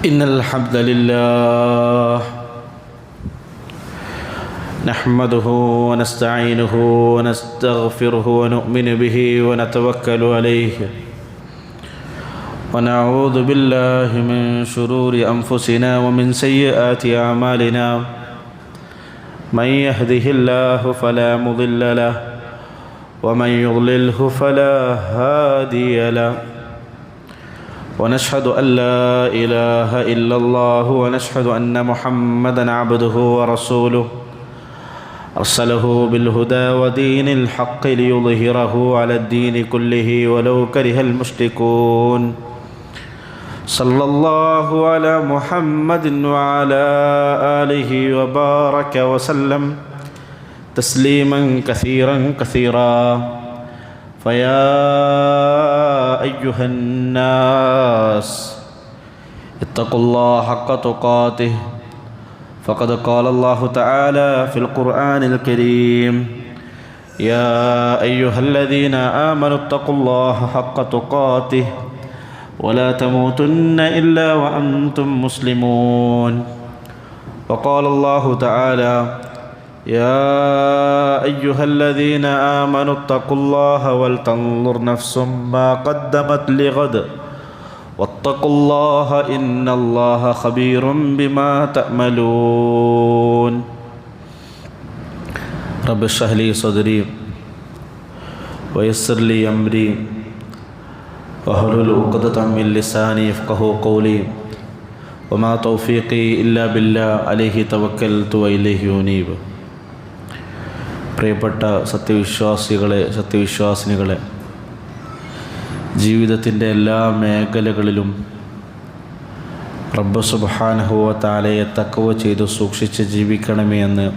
إن الحمد لله نحمده ونستعينه ونستغفره ونؤمن به ونتوكل عليه ونعوذ بالله من شرور أنفسنا ومن سيئات أعمالنا من يهده الله فلا مضل له ومن يضلله فلا هادي له ونشهد أن لا إله إلا الله ونشهد أن محمدًا عبده ورسوله أرسله بالهدى ودين الحق ليظهره على الدين كله ولو كره المشركون صلى الله على محمد وعلى آله وبارك وسلم تسليما كثيرا كثيرا فيا أيها الناس اتقوا الله حق تقاته فقد قال الله تعالى في القرآن الكريم يا أيها الذين آمنوا اتقوا الله حق تقاته ولا تموتن إلا وأنتم مسلمون وقال الله تعالى يا أيها الذين آمنوا اتقوا الله ولتنظر نفس ما قدمت لغد واتقوا الله إن الله خبير بما تعملون رب اشرح لي صدري ويسر لي أمري واحلل عقدة من لساني يفقهوا قولي وما توفيقي إلا بالله عليه توكلت وإليه أنيب പ്രിയപ്പെട്ട സത്യവിശ്വാസിനികളെ, ജീവിതത്തിൻ്റെ എല്ലാ മേഖലകളിലും റബ്ബ് സുബ്ഹാനഹു വ തആലയെ തഖ്വ ചെയ്ത് സൂക്ഷിച്ച് ജീവിക്കണമേ എന്ന്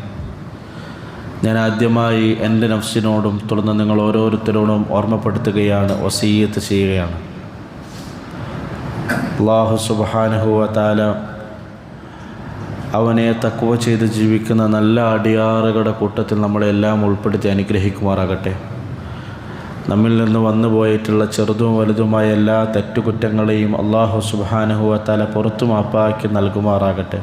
ഞാൻ ആദ്യമായി എൻ്റെ നഫ്സിനോടും തുടർന്ന് നിങ്ങൾ ഓരോരുത്തരോടും ഓർമ്മപ്പെടുത്തുകയാണ്, വസിയ്യത്ത് ചെയ്യുകയാണ്. അല്ലാഹു സുബ്ഹാനഹു വ തആല അവനെ തഖ്വ ചെയ്ത് ജീവിക്കുന്ന നല്ല അടിയാറുകളുടെ കൂട്ടത്തിൽ നമ്മളെല്ലാം ഉൾപ്പെടുത്തി അനുഗ്രഹിക്കുമാറാകട്ടെ. നമ്മിൽ നിന്ന് വന്നു പോയിട്ടുള്ള ചെറുതും വലുതുമായ എല്ലാ തെറ്റുകുറ്റങ്ങളെയും അല്ലാഹു സുബ്ഹാനഹു വ തആല പുറത്തു മാപ്പാക്കി നൽകുമാറാകട്ടെ.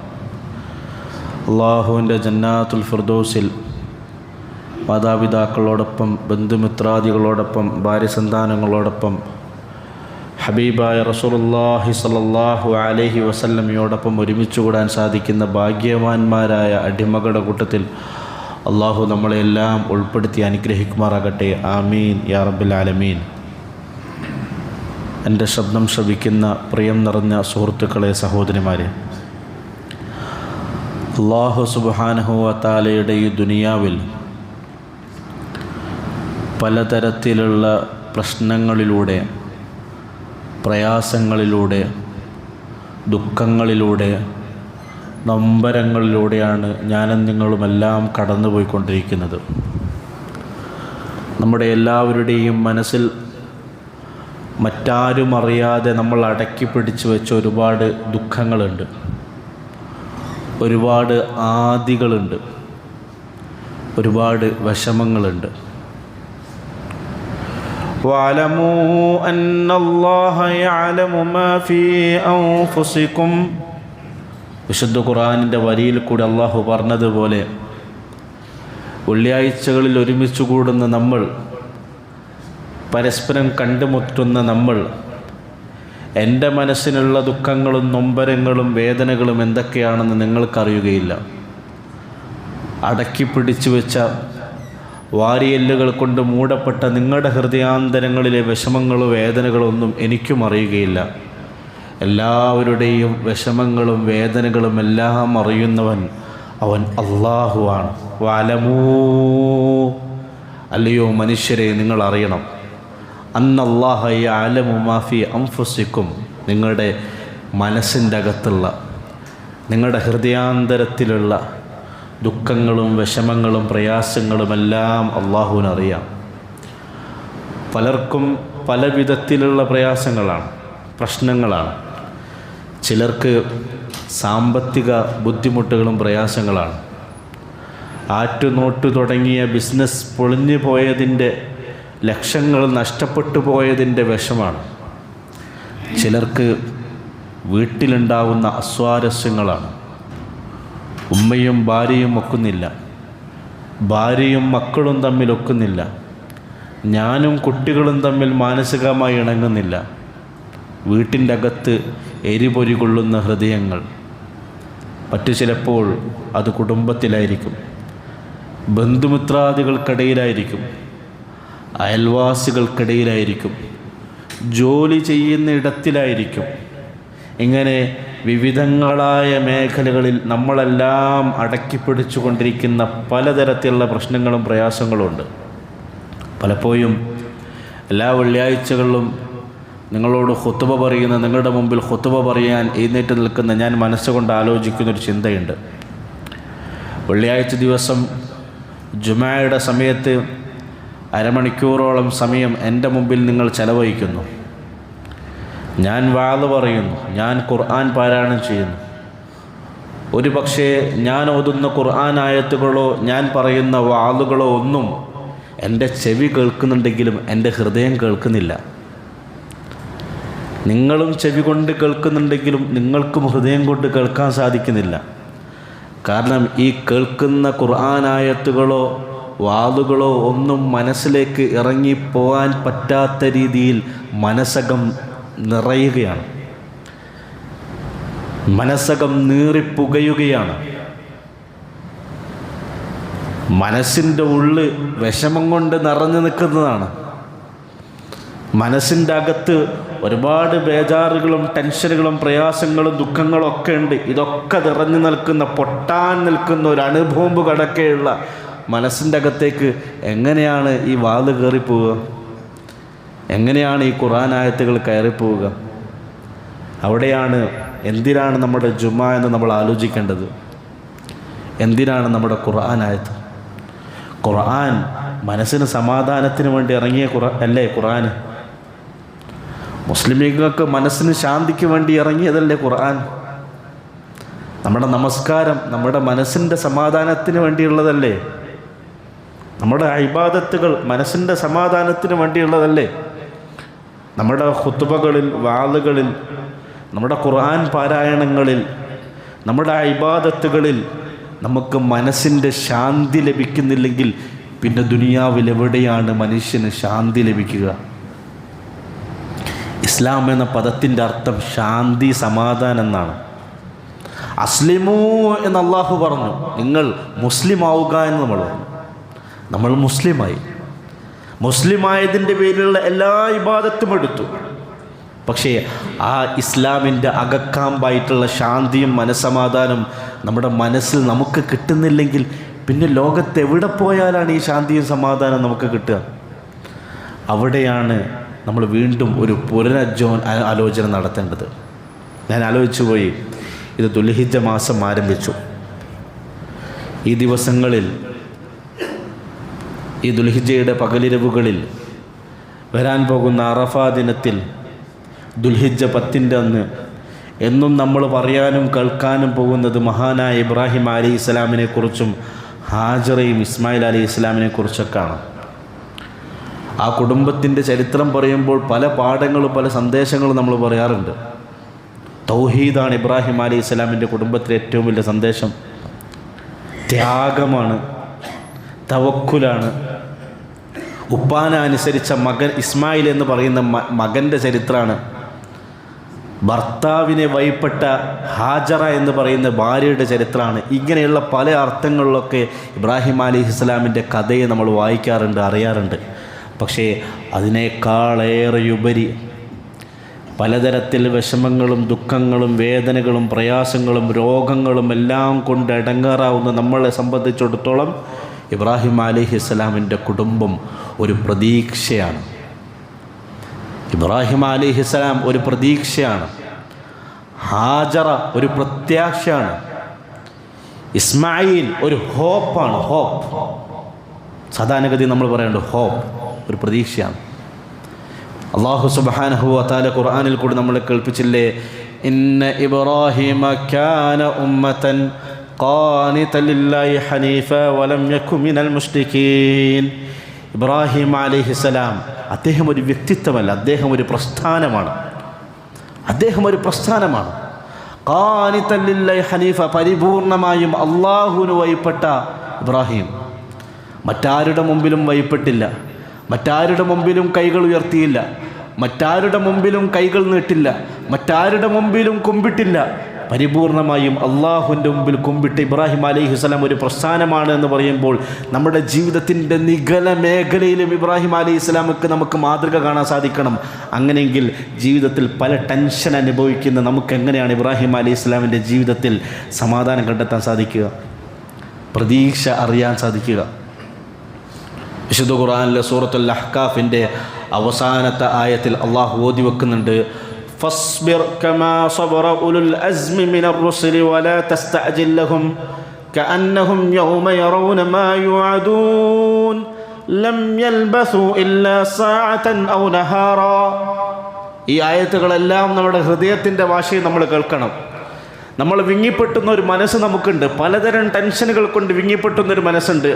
അല്ലാഹുവിൻ്റെ ജന്നാത്തുൽ ഫിർദൗസിൽ മാതാപിതാക്കളോടൊപ്പം ബന്ധുമിത്രാദികളോടൊപ്പം ഭാര്യസന്താനങ്ങളോടൊപ്പം ഹബീബായ റസൂലുള്ളാഹി സ്വല്ലല്ലാഹു അലൈഹി വസല്ലമയോടൊപ്പം ഒരുമിച്ച് കൂടാൻ സാധിക്കുന്ന ഭാഗ്യവാന്മാരായ അടിമകളുടെ കൂട്ടത്തിൽ അള്ളാഹു നമ്മളെല്ലാം ഉൾപ്പെടുത്തി അനുഗ്രഹിക്കുമാറാകട്ടെ. ആമീൻ യാ റബ്ബൽ ആലമീൻ. എൻ്റെ ശബ്ദം ശ്രവിക്കുന്ന പ്രിയം നിറഞ്ഞ സുഹൃത്തുക്കളെ, സഹോദരിമാരെ, അല്ലാഹു സുബ്ഹാനഹു വ തആലയുടെ ഈ ദുനിയാവിൽ പലതരത്തിലുള്ള പ്രശ്നങ്ങളിലൂടെ, പ്രയാസങ്ങളിലൂടെ, ദുഃഖങ്ങളിലൂടെ, നൊമ്പരങ്ങളിലൂടെയാണ് ഞാനും നിങ്ങളുമെല്ലാം കടന്നുപോയിക്കൊണ്ടിരിക്കുന്നത്. നമ്മുടെ എല്ലാവരുടെയും മനസ്സിൽ മറ്റാരും അറിയാതെ നമ്മൾ അടക്കി പിടിച്ചു വെച്ച ഒരുപാട് ദുഃഖങ്ങളുണ്ട്, ഒരുപാട് ആദികളുണ്ട്, ഒരുപാട് വിഷമങ്ങളുണ്ട്. وَاعْلَمُوا أَنَّ اللَّهَ يَعْلَمُ مَا فِي أَنفُسِكُمْ. വിശുദ്ധ ഖുർആനിൻ്റെ വരിയിൽ കൂടി അള്ളാഹു പറഞ്ഞതുപോലെ, വെള്ളിയാഴ്ചകളിൽ ഒരുമിച്ച് കൂടുന്ന നമ്മൾ, പരസ്പരം കണ്ടുമുട്ടുന്ന നമ്മൾ, എൻ്റെ മനസ്സിനുള്ള ദുഃഖങ്ങളും നൊമ്പരങ്ങളും വേദനകളും എന്തൊക്കെയാണെന്ന് നിങ്ങൾക്കറിയുകയില്ല. അടക്കി പിടിച്ചു വെച്ച വാരിയെല്ലുകൾ കൊണ്ട് മൂടപ്പെട്ട നിങ്ങളുടെ ഹൃദയാന്തരങ്ങളിലെ വിഷമങ്ങളും വേദനകളൊന്നും എനിക്കും അറിയുകയില്ല. എല്ലാവരുടെയും വിഷമങ്ങളും വേദനകളും എല്ലാം അറിയുന്നവൻ അവൻ അല്ലാഹുവാണ്. വഅലമൂ, അല്ലയോ മനുഷ്യരെ, നിങ്ങൾ അറിയണം, അന്നല്ലാഹ യഅലമു മാ ഫീ അൻഫുസിക്കും, നിങ്ങളുടെ മനസ്സിൻ്റെ അകത്തുള്ള, നിങ്ങളുടെ ഹൃദയാന്തരത്തിലുള്ള ദുഃഖങ്ങളും വിഷമങ്ങളും പ്രയാസങ്ങളുമെല്ലാം അള്ളാഹുവിനറിയാം. പലർക്കും പല വിധത്തിലുള്ള പ്രയാസങ്ങളാണ്, പ്രശ്നങ്ങളാണ്. ചിലർക്ക് സാമ്പത്തിക ബുദ്ധിമുട്ടുകളും പ്രയാസങ്ങളാണ്. ആറ്റുനോട്ടു തുടങ്ങിയ ബിസിനസ് പൊളിഞ്ഞു പോയതിൻ്റെ, ലക്ഷങ്ങൾ നഷ്ടപ്പെട്ടു പോയതിൻ്റെ വിഷമാണ്. ചിലർക്ക് വീട്ടിലുണ്ടാവുന്ന അസ്വാരസ്യങ്ങളാണ്. ഉമ്മയും ഭാര്യയും ഒക്കുന്നില്ല, ഭാര്യയും മക്കളും തമ്മിൽ ഒക്കുന്നില്ല, ഞാനും കുട്ടികളും തമ്മിൽ മാനസികമായി ഇണങ്ങുന്നില്ല. വീട്ടിൻ്റെ അകത്ത് എരിപൊരി കൊള്ളുന്ന ഹൃദയങ്ങൾ. മറ്റു ചിലപ്പോൾ അത് കുടുംബത്തിലായിരിക്കും, ബന്ധുമിത്രാദികൾക്കിടയിലായിരിക്കും, അയൽവാസികൾക്കിടയിലായിരിക്കും, ജോലി ചെയ്യുന്ന ഇടത്തിലായിരിക്കും. ഇങ്ങനെ വിവിധങ്ങളായ മേഖലകളിൽ നമ്മളെല്ലാം അടക്കിപ്പിടിച്ചു കൊണ്ടിരിക്കുന്ന പലതരത്തിലുള്ള പ്രശ്നങ്ങളും പ്രയാസങ്ങളുമുണ്ട്. പലപ്പോഴും എല്ലാ വെള്ളിയാഴ്ചകളിലും നിങ്ങളോട് ഖുതുബ പറയുന്ന, നിങ്ങളുടെ മുമ്പിൽ ഖുതുബ പറയാൻ എഴുന്നേറ്റ് നിൽക്കുന്ന ഞാൻ മനസ്സുകൊണ്ട് ആലോചിക്കുന്നൊരു ചിന്തയുണ്ട്. വെള്ളിയാഴ്ച ദിവസം ജുമായുടെ സമയത്ത് അരമണിക്കൂറോളം സമയം എൻ്റെ മുമ്പിൽ നിങ്ങൾ ചെലവഴിക്കുന്നു. ഞാൻ വാള് പറയുന്നു, ഞാൻ ഖുർആൻ പാരായണം ചെയ്യുന്നു. ഒരു പക്ഷേ ഞാൻ ഓതുന്ന ഖുർആൻ ആയത്തുകളോ ഞാൻ പറയുന്ന വാളുകളോ ഒന്നും എൻ്റെ ചെവി കേൾക്കുന്നുണ്ടെങ്കിലും എൻ്റെ ഹൃദയം കേൾക്കുന്നില്ല. നിങ്ങളും ചെവി കൊണ്ട് കേൾക്കുന്നുണ്ടെങ്കിലും നിങ്ങൾക്കും ഹൃദയം കൊണ്ട് കേൾക്കാൻ സാധിക്കുന്നില്ല. കാരണം ഈ കേൾക്കുന്ന ഖുർആൻ ആയത്തുകളോ വാളുകളോ ഒന്നും മനസ്സിലേക്ക് ഇറങ്ങിപ്പോകാൻ പറ്റാത്ത രീതിയിൽ മനസ്സകം നിറയുകയാണ്, മനസ്സകം നീറിപ്പുകയുകയാണ്. മനസ്സിൻ്റെ ഉള്ളിൽ വിഷമം കൊണ്ട് നിറഞ്ഞു നിൽക്കുന്നതാണ്. മനസ്സിൻ്റെ അകത്ത് ഒരുപാട് ബേജാറുകളും ടെൻഷനുകളും പ്രയാസങ്ങളും ദുഃഖങ്ങളും ഒക്കെ ഉണ്ട്. ഇതൊക്കെ നിറഞ്ഞു നിൽക്കുന്ന, പൊട്ടാൻ നിൽക്കുന്ന ഒരു അണുബോംബ് കടക്കെയുള്ള മനസ്സിൻ്റെ അകത്തേക്ക് എങ്ങനെയാണ് ഈ വാള് കയറിപ്പോവുക? എങ്ങനെയാണ് ഈ ഖുർആൻ ആയത്തുകൾ കയറിപ്പോവുക? അവിടെയാണ് എന്തിനാണ് നമ്മുടെ ജുമാ എന്ന് നമ്മൾ ആലോചിക്കേണ്ടത്. എന്തിനാണ് നമ്മുടെ ഖുർആൻ ആയത്ത്? ഖുർആൻ മനസ്സിന് സമാധാനത്തിന് വേണ്ടി ഇറങ്ങിയ അല്ലേ ഖുർആൻ? മുസ്ലിമീങ്ങൾക്ക് മനസ്സിന് ശാന്തിക്ക് വേണ്ടി ഇറങ്ങിയതല്ലേ ഖുർആൻ? നമ്മുടെ നമസ്കാരം നമ്മുടെ മനസ്സിൻ്റെ സമാധാനത്തിന് വേണ്ടിയുള്ളതല്ലേ? നമ്മുടെ ഇബാദത്തുകൾ മനസ്സിൻ്റെ സമാധാനത്തിന് വേണ്ടിയുള്ളതല്ലേ? നമ്മുടെ ഖുതുബകളിൽ, വാളുകളിൽ, നമ്മുടെ ഖുർആൻ പാരായണങ്ങളിൽ, നമ്മുടെ ഇബാദത്തുകളിൽ നമുക്ക് മനസ്സിൻ്റെ ശാന്തി ലഭിക്കുന്നില്ലെങ്കിൽ പിന്നെ ദുനിയാവിൽ എവിടെയാണ് മനുഷ്യന് ശാന്തി ലഭിക്കുക? ഇസ്ലാം എന്ന പദത്തിൻ്റെ അർത്ഥം ശാന്തി, സമാധാനം എന്നാണ്. അസ്ലിമൂ എന്ന് അള്ളാഹു പറഞ്ഞു, നിങ്ങൾ മുസ്ലിം ആവുക എന്ന് നമ്മൾ പറഞ്ഞു. നമ്മൾ മുസ്ലിമായി. മുസ്ലിമായതിൻ്റെ പേരിലുള്ള എല്ലാ ഇബാദത്തും എടുത്തു. പക്ഷേ ആ ഇസ്ലാമിൻ്റെ അകക്കാമ്പായിട്ടുള്ള ശാന്തിയും മനസ്സമാധാനം നമ്മുടെ മനസ്സിൽ നമുക്ക് കിട്ടുന്നില്ലെങ്കിൽ പിന്നെ ലോകത്ത് എവിടെ പോയാലാണ് ഈ ശാന്തിയും സമാധാനം നമുക്ക് കിട്ടുക? അവിടെയാണ് നമ്മൾ വീണ്ടും ഒരു ആലോചന നടത്തേണ്ടത്. ഞാൻ ആലോചിച്ചു പോയി, ഇത് ദുൽഹിജ്ജ മാസം ആരംഭിച്ചു. ഈ ദിവസങ്ങളിൽ, ഈ ദുൽഹിജ്ജയുടെ പകലിരവുകളിൽ വരാൻ പോകുന്ന അറഫ ദിനത്തിൽ, ദുൽഹിജ്ജ 10-ൻ്റെ അന്ന് എന്നും നമ്മൾ പറയാനും കേൾക്കാനും പോകുന്നത് മഹാനായ ഇബ്രാഹിം അലൈഹി ഇസ്ലാമിനെ കുറിച്ചും ഹാജറയും ഇസ്മായിൽ അലൈഹി ഇസ്ലാമിനെ കുറിച്ചൊക്കെയാണ്. ആ കുടുംബത്തിൻ്റെ ചരിത്രം പറയുമ്പോൾ പല പാഠങ്ങളും പല സന്ദേശങ്ങളും നമ്മൾ പറയാറുണ്ട്. തൗഹീദാണ് ഇബ്രാഹിം അലൈഹി ഇസ്ലാമിൻ്റെ കുടുംബത്തിലെ ഏറ്റവും വലിയ സന്ദേശം. ത്യാഗമാണ്, തവക്കുലാണ്. ഉപ്പാന അനുസരിച്ച മകൻ ഇസ്മായിൽ എന്ന് പറയുന്ന മകൻ്റെ ചരിത്രമാണ്. ഭർത്താവിനെ വഴിപ്പെട്ട ഹാജറ എന്ന് പറയുന്ന ഭാര്യയുടെ ചരിത്രമാണ്. ഇങ്ങനെയുള്ള പല അർത്ഥങ്ങളിലൊക്കെ ഇബ്രാഹിം അലൈഹി ഇസ്ലാമിൻ്റെ കഥയെ നമ്മൾ വായിക്കാറുണ്ട്, അറിയാറുണ്ട്. പക്ഷേ അതിനേക്കാളേറെയുപരി പലതരത്തിൽ വിഷമങ്ങളും ദുഃഖങ്ങളും വേദനകളും പ്രയാസങ്ങളും രോഗങ്ങളും എല്ലാം കൊണ്ട് ഇടങ്ങേറാവുന്ന നമ്മളെ സംബന്ധിച്ചിടത്തോളം ഇബ്രാഹിം അലൈഹി ഇസ്ലാമിൻ്റെ കുടുംബം ഒരു പ്രതീക്ഷയാണ്. ഇബ്രാഹിം അലൈഹി ഇസ്ലാം ഒരു പ്രതീക്ഷയാണ്. ഹാജറ ഒരു പ്രത്യാശയാണ്. ഇസ്മായിൽ ഒരു ഹോപ്പാണ്. ഹോപ്പ്, സാധാരണഗതി നമ്മൾ പറയേണ്ടത് ഹോപ്പ്, ഒരു പ്രതീക്ഷയാണ്. അല്ലാഹു സുബ്ഹാനഹു വ തആല ഖുർആനിൽ കൂടി നമ്മളെ കേൾപ്പിച്ചില്ലേ, ഇന്ന ഇബ്രാഹിമ കാന ഉമ്മതൻ ഖാനിതൻ ലില്ലാഹി ഹനീഫ വലം യകു മിനൽ മുശ്രികീൻ. ഇബ്രാഹിം അലൈഹിസ്സലാം അദ്ദേഹം ഒരു വ്യക്തിത്വമല്ല, അദ്ദേഹം ഒരു പ്രസ്ഥാനമാണ്. അദ്ദേഹം ഒരു പ്രസ്ഥാനമാണ്. ഖാനിതൻ ലില്ലാഹി ഹനീഫ, പരിപൂർണമായും അള്ളാഹുവിന് വഴിപ്പെട്ട ഇബ്രാഹിം മറ്റാരുടെ മുമ്പിലും വഴിപ്പെട്ടില്ല, മറ്റാരുടെ മുമ്പിലും കൈകൾ ഉയർത്തിയില്ല, മറ്റാരുടെ മുമ്പിലും കൈകൾ നീട്ടില്ല, മറ്റാരുടെ മുമ്പിലും കുമ്പിട്ടില്ല. പരിപൂർണമായും അള്ളാഹുവിൻ്റെ മുമ്പിൽ കുമ്പിട്ട് ഇബ്രാഹിം അലൈഹിസ്സലാം ഒരു പ്രസ്ഥാനമാണ് എന്ന് പറയുമ്പോൾ നമ്മുടെ ജീവിതത്തിൻ്റെ നിഗല മേഖലയിലും ഇബ്രാഹിം അലൈഹിസ്സലാമക്ക് നമുക്ക് മാതൃക കാണാൻ സാധിക്കണം. അങ്ങനെയെങ്കിൽ ജീവിതത്തിൽ പല ടെൻഷൻ അനുഭവിക്കുന്ന നമുക്ക് എങ്ങനെയാണ് ഇബ്രാഹിം അലൈഹിസ്സലാമിൻ്റെ ജീവിതത്തിൽ സമാധാനം കണ്ടെത്താൻ സാധിക്കുക, പ്രതീക്ഷ അറിയാൻ സാധിക്കുക? വിശുദ്ധ ഖുർആനിലെ സൂറത്തുൽ അഹ്കാഫിൻ്റെ അവസാനത്തെ ആയത്തിൽ അള്ളാഹു ഓതി വെക്കുന്നുണ്ട്, ഫസ്ബിർ കമാ സബറ ഉലുൽ അസ്മി മിനർ റുസുലി വലാ തസ്തഅജിൽ ലഹും കഅന്നഹും യൗമ യറൗന മാ യുഅദൂൻ ലം യൽബസു ഇല്ലാ സഅതൻ ഔ നഹാറാ. ഈ ആയത്തുകളെല്ലാം നമ്മുടെ ഹൃദയത്തിൻ്റെ ഭാഷയിൽ നമ്മൾ കേൾക്കണം. നമ്മൾ വിങ്ങിപ്പെട്ടുന്ന ഒരു മനസ്സ് നമുക്കുണ്ട്, പലതരം ടെൻഷനുകൾ കൊണ്ട് വിങ്ങിപ്പെട്ടുന്നൊരു മനസ്സുണ്ട്,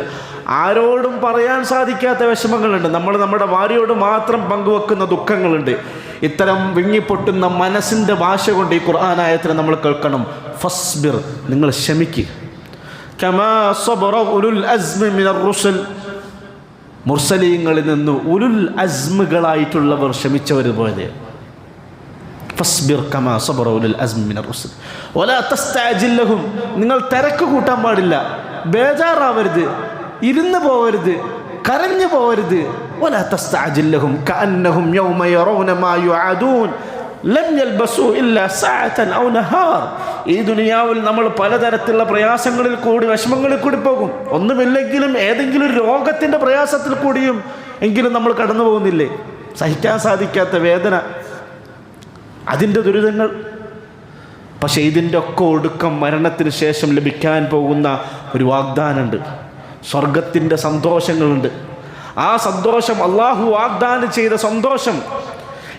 ആരോടും പറയാൻ സാധിക്കാത്ത വിഷമങ്ങളുണ്ട്, നമ്മൾ നമ്മുടെ ഭാര്യയോട് മാത്രം പങ്കുവെക്കുന്ന ദുഃഖങ്ങളുണ്ട്. ഇത്തരം വിങ്ങിപ്പൊട്ടുന്ന മനസ്സിൻ്റെ ഭാഷ കൊണ്ട് ഈ ഖുർആൻ ആയത്തിനെ നമ്മൾ കേൾക്കണം. ഫസ്ബിർ, നിങ്ങൾ ക്ഷമിക്കുക. കമാ സബറ ഉലുൽ അസ്മി മിനർ റുസുൽ, മുർസലീങ്ങളിൽ നിന്ന് ഉലുൽ അസ്മുകളായിട്ടുള്ളവർ ക്ഷമിച്ചവരുപോലെ. ഫസ്ബിർ കമാ സബറ ഉലുൽ അസ്മി മിനർ റുസുൽ വലാ തസ്തഅജിൽ ലഹും, നിങ്ങൾ തിരക്ക് കൂട്ടാൻ പാടില്ല, ബേജാറാവരുത്, ഇരുന്ന് പോവരുത്, കരഞ്ഞു പോവരുത്. വലാ തസ്തഅജിൽ ലഹും കഅന്നഹും യൗമ യറൗന മാ യുഅദൂൻ ലം യൽബസു ഇല്ലാ സഅതൻ ഔ നഹാർ. ഈ ദുനിയാവിൽ നമ്മൾ പലതരത്തിലുള്ള പ്രയാസങ്ങളിൽ കൂടി വിഷമങ്ങളിൽ കൂടി പോകും. ഒന്നുമില്ലെങ്കിലും ഏതെങ്കിലും ഒരു രോഗത്തിൻ്റെ പ്രയാസത്തിൽ കൂടിയും എങ്കിലും നമ്മൾ കടന്നു പോകുന്നില്ലേ? സഹിക്കാൻ സാധിക്കാത്ത വേദന, അതിൻ്റെ ദുരിതങ്ങൾ. പക്ഷേ ഇതിൻ്റെ ഒക്കെ ഒടുക്കം മരണത്തിന് ശേഷം ലഭിക്കാൻ പോകുന്ന ഒരു വാഗ്ദാനമുണ്ട്, സ്വർഗത്തിൻ്റെ സന്തോഷങ്ങളുണ്ട്. ആ സന്തോഷം, അള്ളാഹു വാഗ്ദാനം ചെയ്ത സന്തോഷം,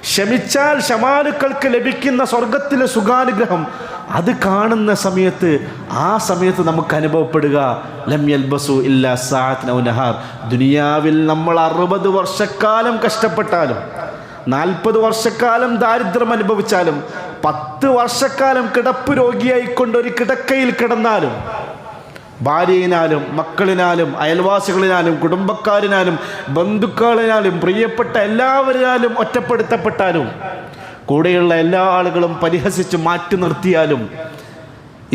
ക്ഷമിച്ചാൽ ക്ഷമാലുക്കൾക്ക് ലഭിക്കുന്ന സ്വർഗത്തിലെ സുഖാനുഗ്രഹം, അത് കാണുന്ന സമയത്ത്, ആ സമയത്ത് നമുക്ക് അനുഭവപ്പെടുക ലം യൽബസു ഇല്ലാ സഅതൻ ഔ നഹാർ. ദുനിയാവിൽ നമ്മൾ 60 വർഷക്കാലം കഷ്ടപ്പെട്ടാലും, 40 വർഷക്കാലം ദാരിദ്ര്യം അനുഭവിച്ചാലും, 10 വർഷക്കാലം കിടപ്പ് രോഗിയായിക്കൊണ്ട് ഒരു കിടക്കയിൽ കിടന്നാലും, ഭാര്യയിനാലും മക്കളിനാലും അയൽവാസികളിനാലും കുടുംബക്കാരിനാലും ബന്ധുക്കളിനാലും പ്രിയപ്പെട്ട എല്ലാവരിനാലും ഒറ്റപ്പെടുത്തപ്പെട്ടാലും, കൂടെയുള്ള എല്ലാ ആളുകളും പരിഹസിച്ച് മാറ്റി നിർത്തിയാലും,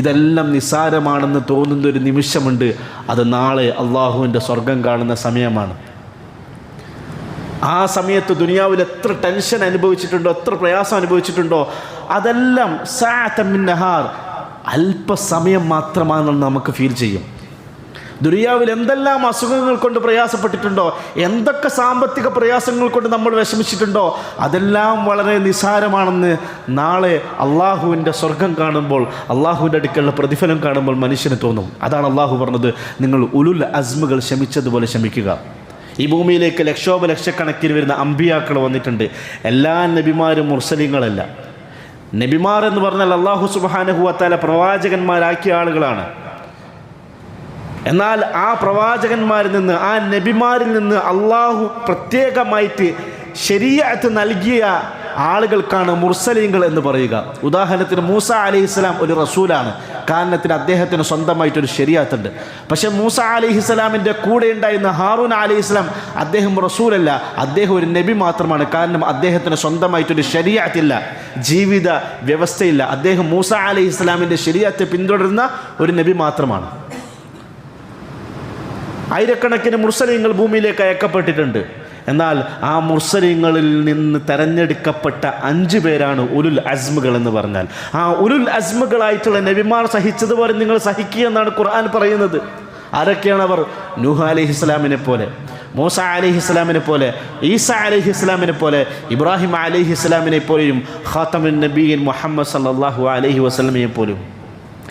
ഇതെല്ലാം നിസ്സാരമാണെന്ന് തോന്നുന്നൊരു നിമിഷമുണ്ട്. അത് നാളെ അള്ളാഹുവിൻ്റെ സ്വർഗം കാണുന്ന സമയമാണ്. ആ സമയത്ത് ദുനിയാവിൽ എത്ര ടെൻഷൻ അനുഭവിച്ചിട്ടുണ്ടോ, എത്ര പ്രയാസം അനുഭവിച്ചിട്ടുണ്ടോ, അതെല്ലാം സഅതൻ മിൻ നഹാർ, അല്പസമയം മാത്രമാണെന്ന് നമുക്ക് ഫീൽ ചെയ്യും. ദുനിയാവിൽ എന്തെല്ലാം അസുഖങ്ങൾ കൊണ്ട് പ്രയാസപ്പെട്ടിട്ടുണ്ടോ, എന്തൊക്കെ സാമ്പത്തിക പ്രയാസങ്ങൾ കൊണ്ട് നമ്മൾ വിഷമിച്ചിട്ടുണ്ടോ, അതെല്ലാം വളരെ നിസ്സാരമാണെന്ന് നാളെ അള്ളാഹുവിൻ്റെ സ്വർഗം കാണുമ്പോൾ, അള്ളാഹുവിൻ്റെ അടുക്കലുള്ള പ്രതിഫലം കാണുമ്പോൾ മനുഷ്യന് തോന്നും. അതാണ് അള്ളാഹു പറഞ്ഞത്, നിങ്ങൾ ഉലുൽ അസ്മുകൾ ക്ഷമിച്ചതുപോലെ ക്ഷമിക്കുക. ഈ ഭൂമിയിലേക്ക് ലക്ഷക്കണക്കിന് വരുന്ന അമ്പിയാക്കൾ വന്നിട്ടുണ്ട്. എല്ലാ നബിമാരും മുർസലിങ്ങളല്ല. നബിമാർ എന്ന് പറഞ്ഞാൽ അല്ലാഹു സുബ്ഹാനഹു വ തആല പ്രവാചകന്മാരാക്കിയ ആളുകളാണ്. എന്നാൽ ആ പ്രവാചകന്മാരിൽ നിന്ന്, ആ നബിമാരിൽ നിന്ന് അള്ളാഹു പ്രത്യേകമായിട്ട് ശരീഅത്ത് നൽകിയ ആളുകൾക്കാണ് മുർസലീങ്ങൾ എന്ന് പറയുക. ഉദാഹരണത്തിന് മൂസ അലൈഹിസ്സലാം ഒരു റസൂലാണ്, കാരണത്തിന് അദ്ദേഹത്തിന് സ്വന്തമായിട്ടൊരു ശരീഅത്തുണ്ട്. പക്ഷേ മൂസ അലൈഹിസ്സലാമിൻ്റെ കൂടെ ഉണ്ടായിരുന്ന ഹാറൂൻ അലൈഹിസ്സലാം അദ്ദേഹം റസൂലല്ല, അദ്ദേഹം ഒരു നബി മാത്രമാണ്. കാരണം അദ്ദേഹത്തിന് സ്വന്തമായിട്ടൊരു ശരീഅത്തില്ല, ജീവിത വ്യവസ്ഥയില്ല. അദ്ദേഹം മൂസ അലൈഹിസ്സലാമിൻ്റെ ശരീഅത്ത് പിന്തുടരുന്ന ഒരു നബി മാത്രമാണ്. ആയിരക്കണക്കിന് മുർസലീങ്ങൾ ഭൂമിയിലേക്ക് അയക്കപ്പെട്ടിട്ടുണ്ട്. എന്നാൽ ആ മുർസലീങ്ങളിൽ നിന്ന് തെരഞ്ഞെടുക്കപ്പെട്ട 5 പേരാണ് ഉലുൽ അസ്മുകൾ എന്ന് പറഞ്ഞാൽ. ആ ഉലുൽ അസ്മുകളായിട്ടുള്ള നബിമാർ സഹിച്ചതുപോലെ നിങ്ങൾ സഹിക്കുക എന്നാണ് ഖുർആൻ പറയുന്നത്. ആരൊക്കെയാണ് അവർ? നൂഹ് അലൈഹിസ്സലാമിനെ പോലെ, മൂസ അലൈഹിസ്സലാമിനെ പോലെ, ഈസ അലൈഹിസ്സലാമിനെ പോലെ, ഇബ്രാഹിം അലൈഹിസ്സലാമിനെ പോലെയും ഖാതമുൻ നബിയ്യീൻ മുഹമ്മദ് സല്ലല്ലാഹു അലൈഹി വസല്ലമയെ പോലും.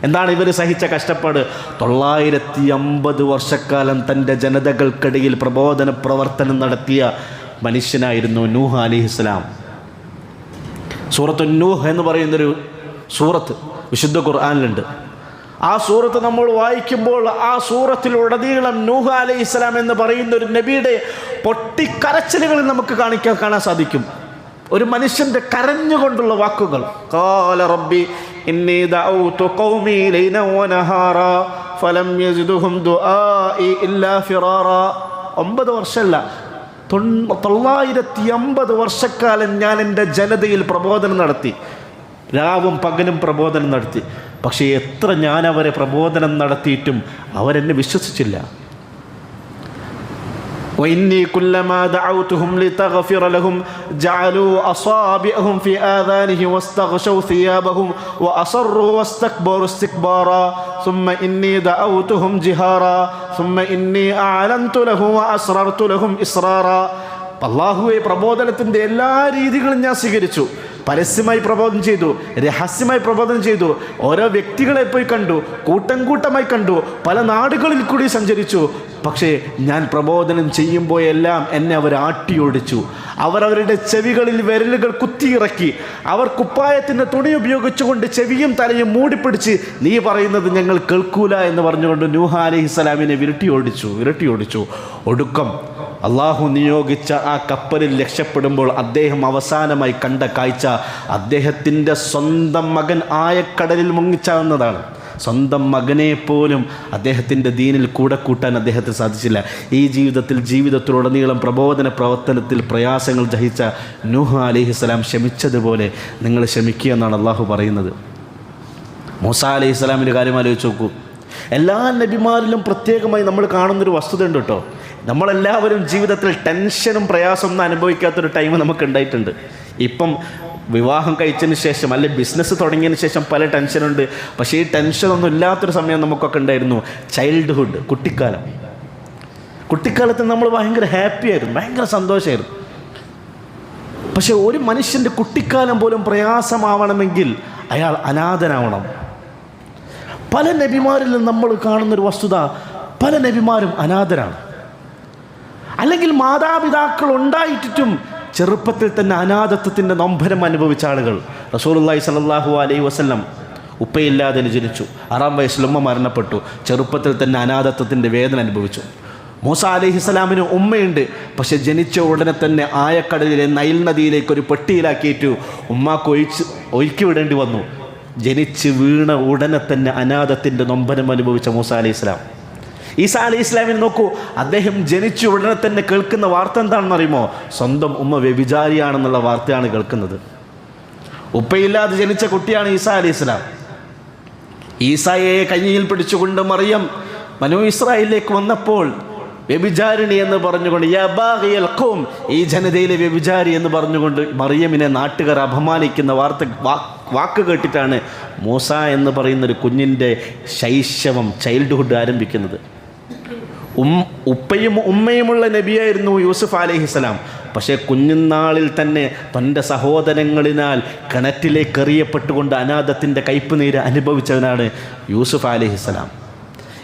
എന്താണ് ഇവർ സഹിച്ച കഷ്ടപ്പാട്? 950 വർഷക്കാലം തൻ്റെ ജനതകൾക്കിടയിൽ പ്രബോധന പ്രവർത്തനം നടത്തിയ മനുഷ്യനായിരുന്നു നൂഹ് അലൈഹിസ്സലാം. സൂറത്തു നൂഹ് എന്ന് പറയുന്നൊരു സൂറത്ത് വിശുദ്ധ ഖുർആനിലുണ്ട്. ആ സൂറത്ത് നമ്മൾ വായിക്കുമ്പോൾ ആ സൂറത്തിലുടനീളം നൂഹ് അലൈഹിസ്സലാം എന്ന് പറയുന്ന ഒരു നബിയുടെ പൊട്ടിക്കരച്ചിലുകൾ നമുക്ക് കാണാൻ സാധിക്കും. ഒരു മനുഷ്യൻ്റെ കരഞ്ഞുകൊണ്ടുള്ള വാക്കുകൾ. ഖാല റബ്ബി ഇന്നി ദഅൗതു ഖൗമി ലൈലൻ വനഹാറാ ഫലം യസിദുഹും ദുആഇ ഇല്ലാ ഫിറാറാ. 9 വർഷമല്ല, 950 വർഷക്കാലം ഞാൻ എൻ്റെ ജനതയിൽ പ്രബോധനം നടത്തി, രാവും പകലും പ്രബോധനം നടത്തി. പക്ഷേ എത്ര ഞാൻ അവരെ പ്രബോധനം നടത്തിയിട്ടും അവരെന്നെ വിശ്വസിച്ചില്ല. وإني كلما دعوتهم لتغفر لهم جعلوا أصابعهم في آذانهم واستغشوا ثيابهم وأصروا واستكبروا استكبارا ثم إني دعوتهم جهارا ثم إني أعلنت لهم وأسررت لهم إسرارا. അല്ലാഹുവേ, പ്രബോധനത്തിൻ്റെ എല്ലാ രീതികളും ഞാൻ സ്വീകരിച്ചു. പരസ്യമായി പ്രബോധനം ചെയ്തു, രഹസ്യമായി പ്രബോധനം ചെയ്തു, ഓരോ വ്യക്തികളെ പോയി കണ്ടു, കൂട്ടം കൂട്ടമായി കണ്ടു, പല നാടുകളിൽ കൂടി സഞ്ചരിച്ചു. പക്ഷേ ഞാൻ പ്രബോധനം ചെയ്യുമ്പോഴെല്ലാം എന്നെ അവർ ആട്ടിയോടിച്ചു. അവരവരുടെ ചെവികളിൽ വിരലുകൾ കുത്തിയിറക്കി, അവർ കുപ്പായത്തിൻ്റെ തുണി ഉപയോഗിച്ചുകൊണ്ട് ചെവിയും തലയും മൂടിപ്പിടിച്ച് നീ പറയുന്നത് ഞങ്ങൾ കേൾക്കൂല എന്ന് പറഞ്ഞുകൊണ്ട് നൂഹ് അലൈഹിസ്സലാമിനെ വിരട്ടിയോടിച്ചു. ഒടുക്കം അള്ളാഹു നിയോഗിച്ച ആ കപ്പലിൽ രക്ഷപ്പെടുമ്പോൾ അദ്ദേഹം അവസാനമായി കണ്ട കാഴ്ച അദ്ദേഹത്തിൻ്റെ സ്വന്തം മകൻ ആയക്കടലിൽ മുങ്ങിച്ചാവുന്നതാണ്. സ്വന്തം മകനെ പോലും അദ്ദേഹത്തിൻ്റെ ദീനിൽ കൂടെ കൂട്ടാൻ അദ്ദേഹത്തിന് സാധിച്ചില്ല. ഈ ജീവിതത്തിലുടനീളം പ്രബോധന പ്രവർത്തനത്തിൽ പ്രയാസങ്ങൾ സഹിച്ച നൂഹ് അലൈഹിസ്സലാം ക്ഷമിച്ചതുപോലെ നിങ്ങൾ ക്ഷമിക്കുക എന്നാണ് അള്ളാഹു പറയുന്നത്. മൂസാ അലൈഹിസ്സലാമിൻ്റെ കാര്യം ആലോചിച്ച് നോക്കൂ. എല്ലാ നബിമാരിലും പ്രത്യേകമായി നമ്മൾ കാണുന്നൊരു വസ്തുതയുണ്ട് കേട്ടോ. നമ്മളെല്ലാവരും ജീവിതത്തിൽ ടെൻഷനും പ്രയാസമൊന്നും അനുഭവിക്കാത്തൊരു ടൈം നമുക്ക് ഉണ്ടായിട്ടുണ്ട്. ഇപ്പം വിവാഹം കഴിച്ചതിന് ശേഷം അല്ലെ ബിസിനസ് തുടങ്ങിയതിന് ശേഷം പല ടെൻഷനുണ്ട്. പക്ഷേ ഈ ടെൻഷനൊന്നും ഇല്ലാത്തൊരു സമയം നമുക്കൊക്കെ ഉണ്ടായിരുന്നു. ചൈൽഡ്ഹുഡ്, കുട്ടിക്കാലത്ത് നമ്മൾ ഭയങ്കര ഹാപ്പി ആയിരുന്നു, ഭയങ്കര സന്തോഷമായിരുന്നു. പക്ഷെ ഒരു മനുഷ്യൻ്റെ കുട്ടിക്കാലം പോലും പ്രയാസമാവണമെങ്കിൽ അയാൾ അനാഥനാവണം. പല നബിമാരിലും നമ്മൾ കാണുന്നൊരു വസ്തുത, പല നബിമാരും അനാഥരാണ്. അല്ലെങ്കിൽ മാതാപിതാക്കൾ ഉണ്ടായിട്ടും ചെറുപ്പത്തിൽ തന്നെ അനാഥത്വത്തിൻ്റെ നൊമ്പരം അനുഭവിച്ച ആളുകൾ. റസൂലുള്ളാഹി സ്വല്ലല്ലാഹു അലൈഹി വസല്ലം ഉപ്പയില്ലാതെ ജനിച്ചു. 6 വയസ്സിൽ ഉമ്മ മരണപ്പെട്ടു. ചെറുപ്പത്തിൽ തന്നെ അനാഥത്വത്തിൻ്റെ വേദന അനുഭവിച്ചു. മൂസാ അലൈഹിസ്സലാമിന് ഉമ്മയുണ്ട്, പക്ഷെ ജനിച്ച ഉടനെ തന്നെ ആയക്കടലിലെ നൈൽ നദിയിലേക്ക് ഒരു പെട്ടിയിലാക്കിയിട്ട് ഉമ്മാക്ക് ഒഴുക്കി വിടേണ്ടി വന്നു. ജനിച്ച് വീണ ഉടനെ തന്നെ അനാഥത്തിൻ്റെ നൊമ്പരം അനുഭവിച്ച മൂസാ അലൈഹിസ്സലാം. ഈസാ അലൈഹി ഇസ്ലാമിനെ നോക്കൂ. അദ്ദേഹം ജനിച്ച ഉടനെ തന്നെ കേൾക്കുന്ന വാർത്ത എന്താണെന്ന് അറിയുമോ? സ്വന്തം ഉമ്മ വ്യഭിചാരിയാണെന്നുള്ള വാർത്തയാണ് കേൾക്കുന്നത്. ഉപ്പയില്ലാതെ ജനിച്ച കുട്ടിയാണ് ഈസാ അലൈഹി ഇസ്ലാം. ഈസായെ കയ്യിൽ പിടിച്ചുകൊണ്ട് മറിയം ബനൂ ഇസ്രായേലിലേക്ക് വന്നപ്പോൾ വ്യഭിചാരിണി എന്ന് പറഞ്ഞുകൊണ്ട് യാ ബാഗിയൽ ഖൗം, ഈ ജനതയിലെ വ്യഭിചാരി എന്ന് പറഞ്ഞുകൊണ്ട് മറിയമിനെ നാട്ടുകാർ അപമാനിക്കുന്ന വാക്ക് കേട്ടിട്ടാണ് മൂസ എന്ന് പറയുന്നൊരു കുഞ്ഞിൻ്റെ ശൈശവം, ചൈൽഡ്ഹുഡ് ആരംഭിക്കുന്നത്. ഉപ്പയും ഉമ്മയുമുള്ള നബിയായിരുന്നു യൂസുഫ് അലൈഹിസ്സലാം. പക്ഷേ കുഞ്ഞുനാളിൽ തന്നെ തൻ്റെ സഹോദരങ്ങളിനാൽ കിണറ്റിലേക്ക് എറിയപ്പെട്ടുകൊണ്ട് അനാഥത്തിൻ്റെ കയ്പുനീര് അനുഭവിച്ചവനാണ് യൂസുഫ് അലൈഹിസ്സലാം.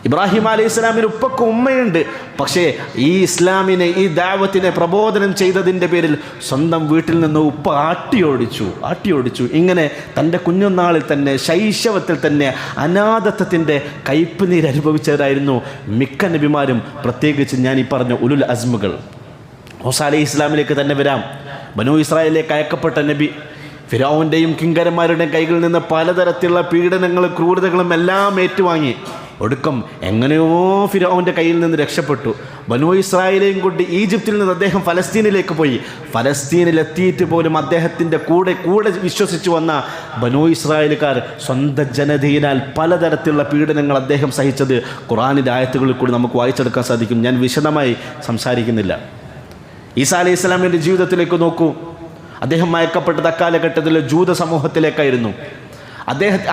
ഇബ്രാഹിം അലൈഹിസ്സലാമിന് ഉപ്പക്കും ഉമ്മയുണ്ട്. പക്ഷേ ഈ ഇസ്ലാമിനെ, ഈ ദാവത്തിനെ പ്രബോധനം ചെയ്തതിൻ്റെ പേരിൽ സ്വന്തം വീട്ടിൽ നിന്ന് ഉപ്പ ആട്ടിയോടിച്ചു. ഇങ്ങനെ തൻ്റെ കുഞ്ഞുനാളിൽ തന്നെ, ശൈശവത്തിൽ തന്നെ അനാഥത്വത്തിൻ്റെ കയ്പുനീര് അനുഭവിച്ചവരായിരുന്നു മിക്ക നബിമാരും. പ്രത്യേകിച്ച് ഞാൻ ഈ പറഞ്ഞ ഉലുൽ അസ്മുകൾ. മൂസാ അലൈഹി ഇസ്ലാമിലേക്ക് തന്നെ വരാം. ബനൂ ഇസ്രായേലിലേക്ക് അയക്കപ്പെട്ട നബി ഫിറഔൻ്റെയും കിങ്കരന്മാരുടെയും കൈകളിൽ നിന്ന് പലതരത്തിലുള്ള പീഡനങ്ങളും ക്രൂരതകളും എല്ലാം ഏറ്റുവാങ്ങി. ഒടുക്കം എങ്ങനെയോ ഫിറഔൻ്റെ കയ്യിൽ നിന്ന് രക്ഷപ്പെട്ടു. ബനൂ ഇസ്രായേലെയും കൊണ്ട് ഈജിപ്തിൽ നിന്ന് അദ്ദേഹം ഫലസ്തീനിലേക്ക് പോയി. ഫലസ്തീനിലെത്തിയിട്ട് പോലും അദ്ദേഹത്തിൻ്റെ കൂടെ വിശ്വസിച്ചു വന്ന ബനൂ ഇസ്രായേലുകാർ സ്വന്തം ജനതയിനാൽ പലതരത്തിലുള്ള പീഡനങ്ങൾ അദ്ദേഹം സഹിച്ചത് ഖുർആനിൻ്റെ ആയത്തുകളിൽ കൂടി നമുക്ക് വായിച്ചെടുക്കാൻ സാധിക്കും. ഞാൻ വിശദമായി സംസാരിക്കുന്നില്ല. ഈസാ അലൈഹി ഇസ്ലാമിൻ്റെ ജീവിതത്തിലേക്ക് നോക്കൂ. അദ്ദേഹം മയക്കപ്പെട്ടത് അക്കാലഘട്ടത്തിൽ ജൂത സമൂഹത്തിലേക്കായിരുന്നു.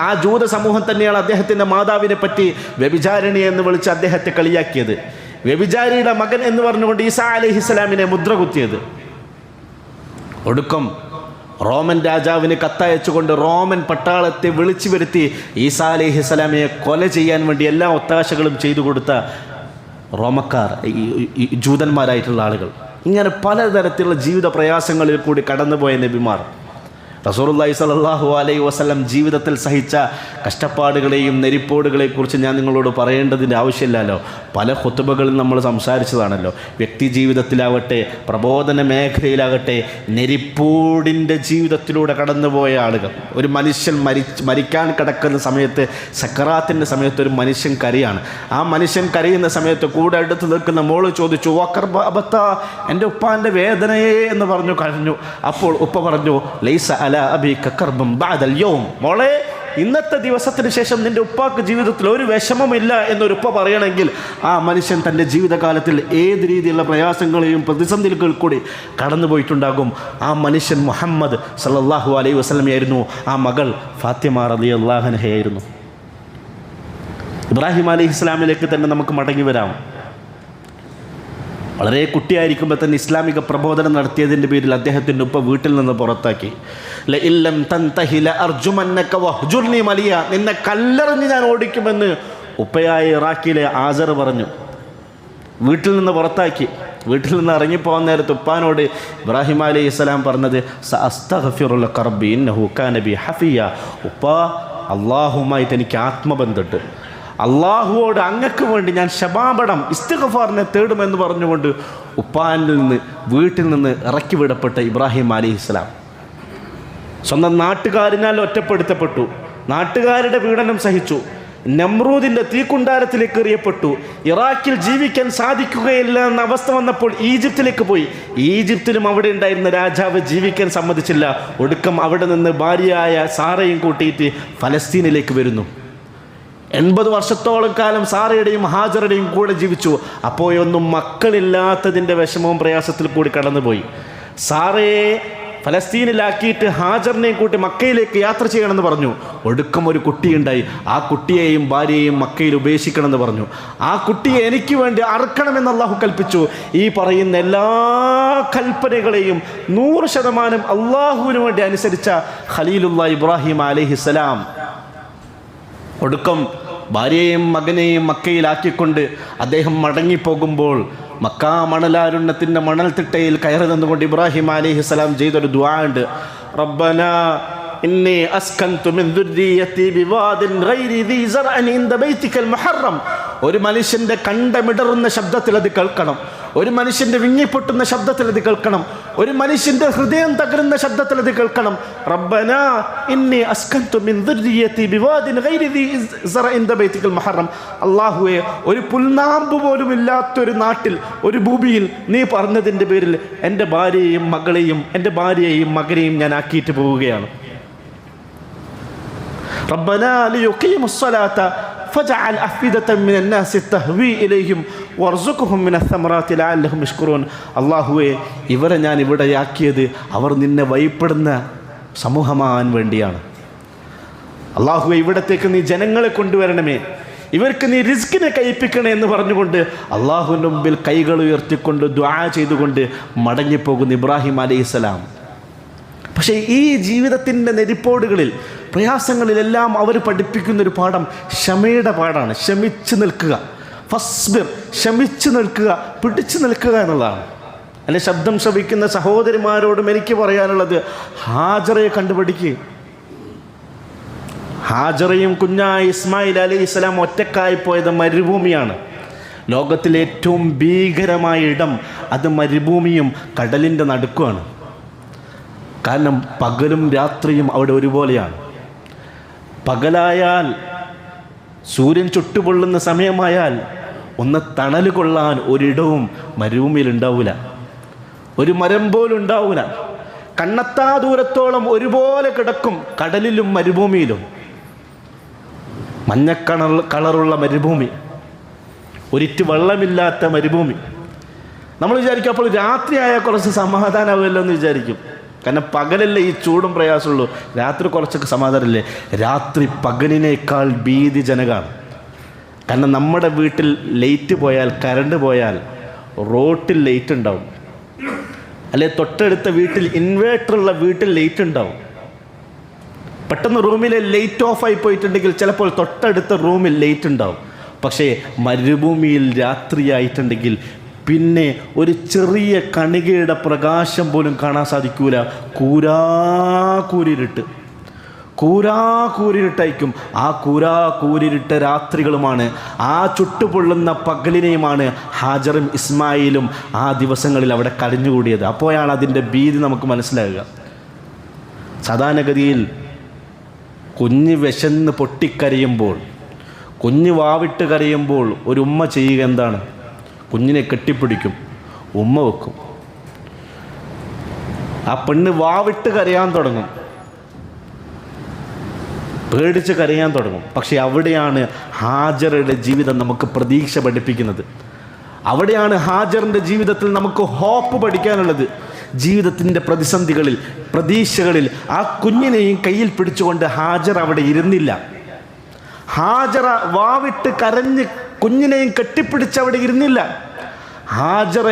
ആ ജൂത സമൂഹം തന്നെയാണ് അദ്ദേഹത്തിൻ്റെ മാതാവിനെ പറ്റി വ്യഭിചാരിണി എന്ന് വിളിച്ച് അദ്ദേഹത്തെ കളിയാക്കിയത്. വ്യഭിചാരിയുടെ മകൻ എന്ന് പറഞ്ഞുകൊണ്ട് ഈസാ അലൈഹിസ്സലാമിനെ മുദ്ര കുത്തിയത്. ഒടുക്കം റോമൻ രാജാവിന് കത്തയച്ചുകൊണ്ട് റോമൻ പട്ടാളത്തെ വിളിച്ചു വരുത്തി ഈസാ അലൈഹിസ്സലാമിനെ കൊല ചെയ്യാൻ വേണ്ടി എല്ലാ ഒത്താശകളും ചെയ്തു കൊടുത്ത റോമക്കാർ, ജൂതന്മാരായിട്ടുള്ള ആളുകൾ. ഇങ്ങനെ പലതരത്തിലുള്ള ജീവിത പ്രയാസങ്ങളിൽ കൂടി കടന്നുപോയ നബിമാർ. റസൂലുള്ളാഹി സ്വല്ലല്ലാഹു അലൈഹി വസല്ലം ജീവിതത്തിൽ സഹിച്ച കഷ്ടപ്പാടുകളെയും നെരിപ്പോടുകളെക്കുറിച്ച് ഞാൻ നിങ്ങളോട് പറയേണ്ടതിൻ്റെ ആവശ്യമില്ലല്ലോ. പല ഖുതുബകളിൽ നമ്മൾ സംസാരിച്ചതാണല്ലോ. വ്യക്തി ജീവിതത്തിലാവട്ടെ, പ്രബോധന മേഖലയിലാകട്ടെ, നെരിപ്പോടിൻ്റെ ജീവിതത്തിലൂടെ കടന്നുപോയ ആളുകൾ. ഒരു മനുഷ്യൻ മരിക്കാൻ കിടക്കുന്ന സമയത്ത്, സക്കറാത്തിൻ്റെ സമയത്ത് ഒരു മനുഷ്യൻ കരയാണ്. ആ മനുഷ്യൻ കരയുന്ന സമയത്ത് കൂടെ അടുത്ത് നിൽക്കുന്ന മോള് ചോദിച്ചു, വക്കർബത്ത, എൻ്റെ ഉപ്പാൻ്റെ വേദനയെ എന്ന് പറഞ്ഞു കരഞ്ഞു. അപ്പോൾ ഉപ്പ പറഞ്ഞു, ലൈസ അല അബീക കർബം ബഅദൽ യൗം, മോളെ ഇന്നത്തെ ദിവസത്തിന് ശേഷം നിൻ്റെ ഉപ്പാക്ക് ജീവിതത്തിൽ ഒരു വിഷമമില്ല എന്നൊരു ഉപ്പ പറയണമെങ്കിൽ ആ മനുഷ്യൻ തൻ്റെ ജീവിതകാലത്തിൽ ഏത് രീതിയിലുള്ള പ്രയാസങ്ങളെയും പ്രതിസന്ധികൾ കൂടി കടന്നുപോയിട്ടുണ്ടാകും. ആ മനുഷ്യൻ മുഹമ്മദ് സല്ലല്ലാഹു അലൈഹി വസല്ലമയായിരുന്നു. ആ മകൾ ഫാത്തിമ റളിയല്ലാഹു അൻഹയായിരുന്നു. ഇബ്രാഹിം അലൈഹിസ്സലാമിലേക്ക് തന്നെ നമുക്ക് മടങ്ങി വരാം. വളരെ കുട്ടിയായിരിക്കുമ്പോൾ തന്നെ ഇസ്ലാമിക പ്രബോധനം നടത്തിയതിൻ്റെ പേരിൽ അദ്ദേഹത്തിൻ്റെ ഉപ്പ വീട്ടിൽ നിന്ന് പുറത്താക്കി. ലഇല്ലം തൻതഹി ലഅർജുമന്നക വഹ്ജുർനി മലിയ, നിന്നെ കല്ലെറിഞ്ഞ് ഞാൻ ഓടിക്കുമെന്ന് ഉപ്പയായ ഇറാഖിലെ ആസർ പറഞ്ഞു. വീട്ടിൽ നിന്ന് പുറത്താക്കി. വീട്ടിൽ നിന്ന് ഇറങ്ങിപ്പോകാൻ നേരത്ത് ഉപ്പാനോട് ഇബ്രാഹിം അലൈഹിസ്സലാം പറഞ്ഞത്, സഅസ്തഗ്ഫിറു ലക റബ്ബി ഇന്നഹു കാന ബി ഹഫിയ, ഉപ്പ അള്ളാഹുമായിട്ട് എനിക്ക് ആത്മബന്ധമുണ്ട്, അള്ളാഹുവോട് അങ്ങക്ക് വേണ്ടി ഞാൻ ശബാബടം ഇസ്തിഗ്ഫാറിനെ തേടുമെന്ന് പറഞ്ഞുകൊണ്ട് ഉപ്പാനിൽ നിന്ന് വീട്ടിൽ നിന്ന് ഇറക്കി വിടപ്പെട്ട ഇബ്രാഹിം അലൈഹിസ്സലാം സ്വന്തം നാട്ടുകാരിനാൽ ഒറ്റപ്പെടുത്തപ്പെട്ടു. നാട്ടുകാരുടെ പീഡനം സഹിച്ചു. നമ്രൂദിൻ്റെ തീക്കുണ്ടാരത്തിലേക്ക് എറിയപ്പെട്ടു. ഇറാഖിൽ ജീവിക്കാൻ സാധിക്കുകയില്ല എന്ന അവസ്ഥ വന്നപ്പോൾ ഈജിപ്തിലേക്ക് പോയി. ഈജിപ്തിലും അവിടെ ഉണ്ടായിരുന്ന രാജാവ് ജീവിക്കാൻ സമ്മതിച്ചില്ല. ഒടുക്കം അവിടെ നിന്ന് ഭാര്യയായ സാറയും കൂട്ടിയിട്ട് ഫലസ്തീനിലേക്ക് വരുന്നു. 80 വർഷത്തോളം കാലം സാറയുടെയും ഹാജറുടെയും കൂടെ ജീവിച്ചു. അപ്പോഴൊന്നും മക്കളില്ലാത്തതിൻ്റെ വിഷമവും പ്രയാസത്തിൽ കൂടി കടന്നുപോയി. സാറയെ ഫലസ്തീനിലാക്കിയിട്ട് ഹാജറിനെയും കൂട്ടി മക്കയിലേക്ക് യാത്ര ചെയ്യണമെന്ന് പറഞ്ഞു. ഒടുക്കം ഒരു കുട്ടിയുണ്ടായി. ആ കുട്ടിയെയും ഭാര്യയെയും മക്കയിൽ ഉപേക്ഷിക്കണമെന്ന് പറഞ്ഞു. ആ കുട്ടിയെ എനിക്ക് വേണ്ടി അറുക്കണമെന്ന് അള്ളാഹു കൽപ്പിച്ചു. ഈ പറയുന്ന എല്ലാ കൽപ്പനകളെയും 100% അള്ളാഹുവിന് വേണ്ടി അനുസരിച്ച ഖലീലുല്ലാഹ് ഇബ്രാഹിം അലൈഹിസ്സലാം ഒടുക്കം ഭാര്യയെയും മകനെയും മക്കയിലാക്കിക്കൊണ്ട് അദ്ദേഹം മടങ്ങിപ്പോകുമ്പോൾ മക്കാ മണലാരുണ്യത്തിൻ്റെ മണൽത്തിട്ടയിൽ കയറി നിന്നുകൊണ്ട് ഇബ്രാഹിം അലൈഹിസ്സലാം ചെയ്തൊരു ദുആ ഉണ്ട്. റബ്ബനാ ഇന്നി അസ്കൻതു മിൻ ദുർരിയതി ബിവാദിൻ ഗൈരി ദീ സറഅൻ ഇൻദ ബൈതികൽ മുഹറം. ഒരു മനുഷ്യൻ്റെ കണ്ടമിടറുന്ന ശബ്ദത്തിൽ അത് കേൾക്കണം. ഒരു മനുഷ്യൻ്റെ വിങ്ങിപ്പൊട്ടുന്ന ശബ്ദത്തിൽ അത് കേൾക്കണം. ഒരു മനുഷ്യൻ്റെ ഹൃദയം തകരുന്ന ശബ്ദത്തിൽ അത് കേൾക്കണം. റബ്ബനാ ഇന്നി അസ്കൻതു മിൻ ദുർരിയതി ബിവാദിൻ ഗൈരി ദീ സറഅൻ ഇൻദ ബൈതികൽ മുഹറം. അല്ലാഹുവേ, ഒരു പുൽനാമ്പ് പോലും ഇല്ലാത്തൊരു നാട്ടിൽ, ഒരു ഭൂമിയിൽ നീ പറഞ്ഞതിൻ്റെ പേരിൽ എൻ്റെ ഭാര്യയെയും മകനെയും ഞാൻ ആക്കിയിട്ട് പോവുകയാണ്. റബ്ബനാ ലിയുഖീമുസ് സ്വലാത്ത ഫജഅൽ അഫ്ഇദതൻ മിനൻ നാസി തഹ്വി ഇലൈഹിം വർസുഖ്ഹും മിനസ് സമറാത്തി ലഅല്ലഹും യഷ്കുറൂൻ. അല്ലാഹുവേ, ഇവരെ ഞാൻ ഇവിടെയാക്കിയത് അവർ നിന്നെ വഴിപ്പെടുന്ന സമൂഹമാകാൻ വേണ്ടിയാണ്. അല്ലാഹുവേ, ഇവിടത്തേക്ക് നീ ജനങ്ങളെ കൊണ്ടുവരണമേ, ഇവർക്ക് നീ റിസ്കിനെ കയ്യിപ്പിക്കണേ എന്ന് പറഞ്ഞുകൊണ്ട് അള്ളാഹുവിൻ്റെ മുമ്പിൽ കൈകൾ ഉയർത്തിക്കൊണ്ട് ദുആ ചെയ്തുകൊണ്ട് മടങ്ങിപ്പോകുന്ന ഇബ്രാഹിം അലൈഹിസ്സലാം. പക്ഷേ ഈ ജീവിതത്തിൻ്റെ നെരിപ്പോടുകളിൽ, പ്രയാസങ്ങളിലെല്ലാം അവർ പഠിപ്പിക്കുന്നൊരു പാഠം ക്ഷമയുടെ പാഠമാണ്. ക്ഷമിച്ച് നിൽക്കുക, ഫസ്ബിർ, ക്ഷമിച്ച് നിൽക്കുക, പിടിച്ചു നിൽക്കുക എന്നുള്ളതാണ്. അല്ലെ, ശബ്ദം ശ്രവിക്കുന്ന സഹോദരിമാരോടും എനിക്ക് പറയാനുള്ളത്, ഹാജറയെ കണ്ടുപിടിക്കുക. ഹാജറയും കുഞ്ഞായ ഇസ്മായിൽ അലൈഹിസ്സലാം ഒറ്റക്കായി പോയത് മരുഭൂമിയാണ്. ലോകത്തിലെ ഏറ്റവും ഭീകരമായ ഇടം അത് മരുഭൂമിയും കടലിൻ്റെ നടുക്കുമാണ്. കാരണം പകലും രാത്രിയും അവിടെ ഒരുപോലെയാണ്. പകലായാൽ സൂര്യൻ ചുട്ടുപൊള്ളുന്ന സമയമായാൽ ഒന്ന് തണൽ കൊള്ളാൻ ഒരിടവും മരുഭൂമിയിൽ ഉണ്ടാവില്ല. ഒരു മരം പോലും ഉണ്ടാവില്ല. കണ്ണെത്താ ദൂരത്തോളം ഒരുപോലെ കിടക്കും കടലിലും മരുഭൂമിയിലും. കളറുള്ള മരുഭൂമി, ഒരിറ്റ് വെള്ളമില്ലാത്ത മരുഭൂമി. നമ്മൾ വിചാരിക്കും അപ്പോൾ രാത്രിയായാൽ കുറച്ച് സമാധാനമാവുമല്ലോ എന്ന് വിചാരിക്കും. കാരണം പകലല്ലേ ഈ ചൂടും പ്രയാസമുള്ളൂ, രാത്രി കുറച്ചൊക്കെ സമാധാനമല്ലേ. രാത്രി പകലിനേക്കാൾ ഭീതിജനകമാണ്. കാരണം നമ്മുടെ വീട്ടിൽ ലൈറ്റ് പോയാൽ, കറണ്ട് പോയാൽ റോട്ടിൽ ലൈറ്റ് ഉണ്ടാവും, അല്ലെ തൊട്ടടുത്ത വീട്ടിൽ ഇൻവേർട്ടറുള്ള വീട്ടിൽ ലൈറ്റ് ഉണ്ടാവും. പെട്ടെന്ന് റൂമിലെ ലൈറ്റ് ഓഫായി പോയിട്ടുണ്ടെങ്കിൽ ചിലപ്പോൾ തൊട്ടടുത്ത റൂമിൽ ലൈറ്റ് ഉണ്ടാവും. പക്ഷേ മരുഭൂമിയിൽ രാത്രിയായിട്ടുണ്ടെങ്കിൽ പിന്നെ ഒരു ചെറിയ കണികയുടെ പ്രകാശം പോലും കാണാൻ സാധിക്കൂല. കൂരാകൂരിരുട്ടായിരിക്കും. ആ കൂരാകൂരിരുട്ട രാത്രികളുമാണ്, ആ ചുട്ടുപൊള്ളുന്ന പകലിനെയുമാണ് ഹാജറും ഇസ്മായിലും ആ ദിവസങ്ങളിൽ അവിടെ കഴിഞ്ഞുകൂടിയത്. അപ്പോഴാണ് അതിൻ്റെ ഭീതി നമുക്ക് മനസ്സിലാകുക. സാധാരണഗതിയിൽ കുഞ്ഞ് വിശന്ന് പൊട്ടിക്കരയുമ്പോൾ, കുഞ്ഞ് വാവിട്ട് കരയുമ്പോൾ ഒരു ഉമ്മ ചെയ്യുക എന്താണ്? കുഞ്ഞിനെ കെട്ടിപ്പിടിക്കും, ഉമ്മ വെക്കും. ആ പെണ്ണ് വാവിട്ട് കരയാൻ തുടങ്ങും, പേടിച്ച് കരയാൻ തുടങ്ങും. പക്ഷേ അവിടെയാണ് ഹാജറുടെ ജീവിതം നമുക്ക് പ്രതീക്ഷ പഠിപ്പിക്കുന്നത്. അവിടെയാണ് ഹാജറിൻ്റെ ജീവിതത്തിൽ നമുക്ക് ഹോപ്പ് പഠിക്കാനുള്ളത്. ജീവിതത്തിൻ്റെ പ്രതിസന്ധികളിൽ, പ്രതീക്ഷകളിൽ ആ കുഞ്ഞിനെയും കയ്യിൽ പിടിച്ചുകൊണ്ട് ഹാജർ അവിടെ ഇരുന്നില്ല. ഹാജറ വാവിട്ട് കരഞ്ഞ് കുഞ്ഞിനെയും കെട്ടിപ്പിടിച്ച് അവിടെ ഇരുന്നില്ല. ഹാജറ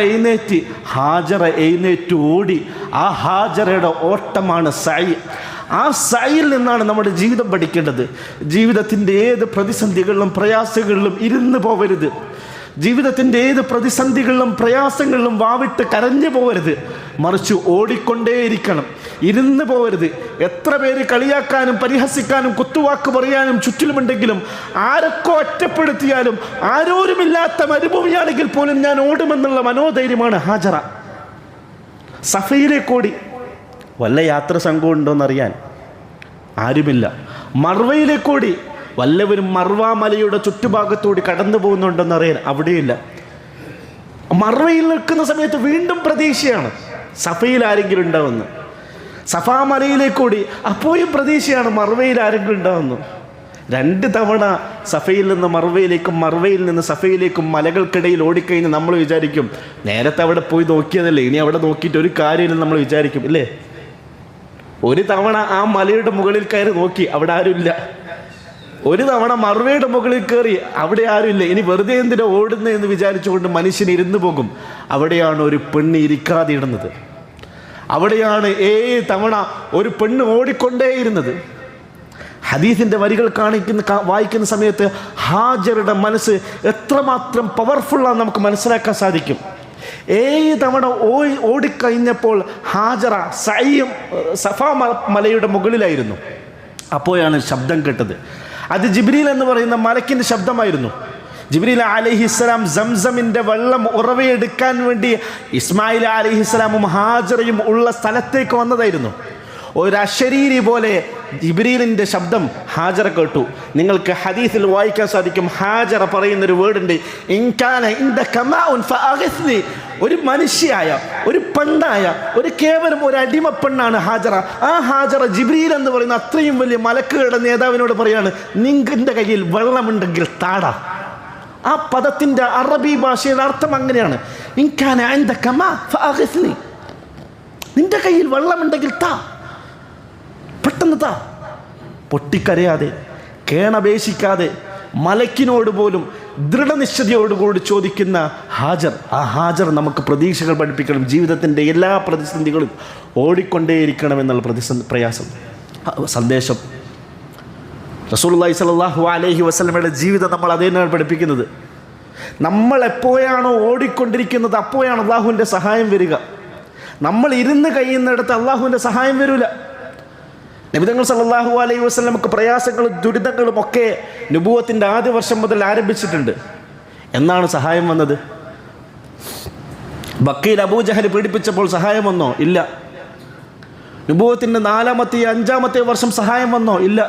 എഴുന്നേറ്റ് ഓടി. ആ ഹാജറയുടെ ഓട്ടമാണ് സഅയ്. ആ സഅയിൽ നിന്നാണ് നമ്മുടെ ജീവിതം പഠിക്കേണ്ടത്. ജീവിതത്തിൻ്റെ ഏത് പ്രതിസന്ധികളിലും പ്രയാസങ്ങളിലും ഇരുന്ന് പോവരുത്. ജീവിതത്തിൻ്റെ ഏത് പ്രതിസന്ധികളിലും പ്രയാസങ്ങളിലും വാവിട്ട് കരഞ്ഞു പോകരുത്. മറിച്ച് ഓടിക്കൊണ്ടേയിരിക്കണം, ഇരുന്ന് പോകരുത്. എത്ര പേര് കളിയാക്കാനും പരിഹസിക്കാനും കുത്തുവാക്ക് പറയാനും ചുറ്റിലുമുണ്ടെങ്കിലും, ആരൊക്കെ ഒറ്റപ്പെടുത്തിയാലും, ആരോരുമില്ലാത്ത മരുഭൂമിയാണെങ്കിൽ പോലും ഞാൻ ഓടുമെന്നുള്ള മനോധൈര്യമാണ് ഹാജറ. സഫയിലേക്കോടി. വല്ല യാത്ര സംഘം ഉണ്ടോയെന്നറിയാൻ ആരുമില്ല. മർവയിലേക്കോടി. വല്ലവരും മർവാ മലയുടെ ചുറ്റുഭാഗത്തോടി കടന്നു പോകുന്നുണ്ടെന്നറിയാൻ അവിടെയില്ല. മർവയിൽ നിൽക്കുന്ന സമയത്ത് വീണ്ടും പ്രതീക്ഷയാണ്, സഫയിൽ ആരെങ്കിലും ഉണ്ടാവുന്നു. സഫാ മലയിലേക്കൂടി അപ്പോഴും പ്രതീക്ഷയാണ്, മർവയിൽ ആരെങ്കിലും ഉണ്ടാവുന്നു. 2 തവണ സഫയിൽ നിന്ന് മർവയിലേക്കും മർവയിൽ നിന്ന് സഫയിലേക്കും മലകൾക്കിടയിൽ ഓടിക്കഴിഞ്ഞ് നമ്മൾ വിചാരിക്കും, നേരത്തെ അവിടെ പോയി നോക്കിയതല്ലേ, ഇനി അവിടെ നോക്കിയിട്ട് ഒരു കാര്യമില്ലെന്ന് നമ്മൾ വിചാരിക്കും, ഇല്ലേ? ഒരു തവണ ആ മലയുടെ മുകളിൽ കയറി നോക്കി, അവിടെ ആരുമില്ല. ഒരു തവണ മർവയുടെ മുകളിൽ കയറി, അവിടെ ആരുമില്ല. ഇനി വെറുതെ എന്തിനാ ഓടുന്നത് എന്ന് വിചാരിച്ചുകൊണ്ട് മനുഷ്യൻ ഇരുന്നു പോകും. അവിടെയാണ് ഒരു പെണ്ണ് ഇരിക്കാതെ ഇടുന്നത്. അവിടെയാണ് 7 തവണ ഒരു പെണ്ണ് ഓടിക്കൊണ്ടേയിരുന്നത്. ഹദീസിൻ്റെ വരികൾ വായിക്കുന്ന സമയത്ത് ഹാജറുടെ മനസ്സ് എത്രമാത്രം പവർഫുള്ളാണെന്ന് നമുക്ക് മനസ്സിലാക്കാൻ സാധിക്കും. 7 തവണ ഓടിക്കഴിഞ്ഞപ്പോൾ ഹാജറ സഫാ മലയുടെ മുകളിലായിരുന്നു. അപ്പോഴാണ് ശബ്ദം കേട്ടത്. അത് ജിബ്രീൽ എന്ന് പറയുന്ന മലക്കിൻ്റെ ശബ്ദമായിരുന്നു. ജിബ്രീൽ അലൈഹിസ്സലാം സംസമിൻ്റെ വെള്ളം ഉറവയെടുക്കാൻ വേണ്ടി ഇസ്മായിൽ അലൈഹിസ്സലാമും ഹാജറയും ഉള്ള സ്ഥലത്തേക്ക് വന്നതായിരുന്നു. ഒരു അശരീരി പോലെ ജിബ്രീലിൻ്റെ ശബ്ദം ഹാജറ കേട്ടു. നിങ്ങൾക്ക് ഹദീസിൽ വായിക്കാൻ സാധിക്കും, ഹാജറ പറയുന്നൊരു വേർഡുണ്ട്, ഇൻകാന ഇൻദക മാഉൻ ഫഅഗ്സ്നി. ഒരു മനുഷ്യയായ, ഒരു പെണ്ണായ, ഒരു കേവലം ഒരു അടിമ പെണ്ണാണ് ഹാജറ. ആ ഹാജറ ജിബ്രീൽ എന്ന് പറയുന്ന അത്രയും വലിയ മലക്കുകളുടെ നേതാവിനോട് പറയാണ്, നിങ്ങളുടെ കയ്യിൽ വെള്ളമുണ്ടെങ്കിൽ താടാ. ആ പദത്തിൻ്റെ അറബി ഭാഷയുടെ അർത്ഥം അങ്ങനെയാണ്, ഇൻകാന ഇൻദക മാ ഫഅഗ്സ്നി. നിന്റെ കയ്യിൽ വെള്ളമുണ്ടെങ്കിൽ താ, പെട്ടെന്ന് താ. പൊട്ടിക്കരയാതെ, കേണപേക്ഷിക്കാതെ, മലക്കിനോട് പോലും ദൃഢനിശ്ചയയോടുകൂടി ചോദിക്കുന്ന ഹാജർ. ആ ഹാജർ നമുക്ക് പ്രതീക്ഷകൾ പഠിപ്പിക്കണം. ജീവിതത്തിൻ്റെ എല്ലാ പ്രതിസന്ധികളും ഓടിക്കൊണ്ടേയിരിക്കണമെന്നുള്ള സന്ദേശം റസൂലുള്ളാഹി സ്വല്ലല്ലാഹു അലൈഹി വസല്ലമയുടെ ജീവിതം നമ്മൾ അതേനാണ് പഠിപ്പിക്കുന്നത്. നമ്മൾ എപ്പോഴാണോ ഓടിക്കൊണ്ടിരിക്കുന്നത് അപ്പോഴാണ് അള്ളാഹുവിൻ്റെ സഹായം വരിക. നമ്മൾ ഇരുന്ന് കഴിയുന്നിടത്ത് അള്ളാഹുവിൻ്റെ സഹായം വരില്ല. നബി തങ്ങൾ സല്ലല്ലാഹു അലൈഹി വസല്ലമക്ക് പ്രയാസങ്ങളും ദുരിതങ്ങളും ഒക്കെ നുബുവത്തിൻ്റെ ആദ്യ വർഷം മുതൽ ആരംഭിച്ചിട്ടുണ്ട്. എന്നാണ് സഹായം വന്നത്? ബക്കയിൽ അബൂജഹൽ പീഡിപ്പിച്ചപ്പോൾ സഹായം വന്നോ? ഇല്ല. നുബുവത്തിൻ്റെ 4-ാമത്തെ 5-ാമത്തെ വർഷം സഹായം വന്നോ? ഇല്ല.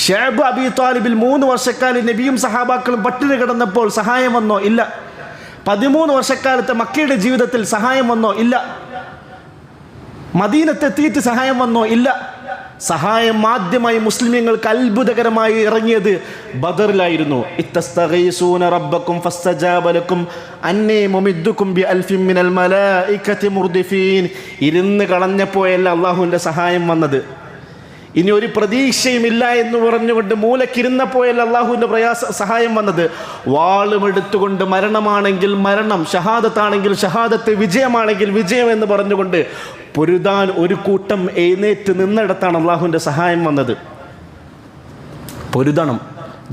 ഷൈബ് അബി ത്വാലിബിൽ 3 വർഷക്കാലം നബിയും സഹാബാക്കളും പട്ടിണി കിടന്നപ്പോൾ സഹായം വന്നോ? ഇല്ല. 13 വർഷക്കാലത്തെ മക്കയുടെ ജീവിതത്തിൽ സഹായം വന്നോ? ഇല്ല. മദീനത്തെത്തിയിട്ട് സഹായം വന്നോ? ഇല്ല. സഹായം ആദ്യമായി മുസ്ലിമീങ്ങൾക്ക് അത്ഭുതകരമായി ഇറങ്ങിയത് ബദറിലായിരുന്നു. ഇത്തസ്തഗീസൂന റബ്ബക്കും ഫസ്തജാബ ലക്കും അന്നീ മുമിദ്ദുക്കും ബിഅൽഫിൻ മിനൽ മലായികതി മുർദിഫീൻ. ഇരുന്ന് കളഞ്ഞപ്പോഴല്ല അള്ളാഹുവിൻ്റെ സഹായം വന്നത്. ഇനി ഒരു പ്രതീക്ഷയുമില്ല എന്ന് പറഞ്ഞുകൊണ്ട് മൂലക്കിരുന്നപ്പോഴല്ല അള്ളാഹുവിൻ്റെ സഹായം വന്നത്. വാളുമെടുത്തുകൊണ്ട് മരണമാണെങ്കിൽ മരണം, ഷഹാദത്താണെങ്കിൽ ഷഹാദത്ത്, വിജയമാണെങ്കിൽ വിജയം എന്ന് പറഞ്ഞുകൊണ്ട് പൊരുതാൻ ഒരു കൂട്ടം എഴുന്നേറ്റ് നിന്നിടത്താണ് അള്ളാഹുവിൻ്റെ സഹായം വന്നത്. പൊരുതണം,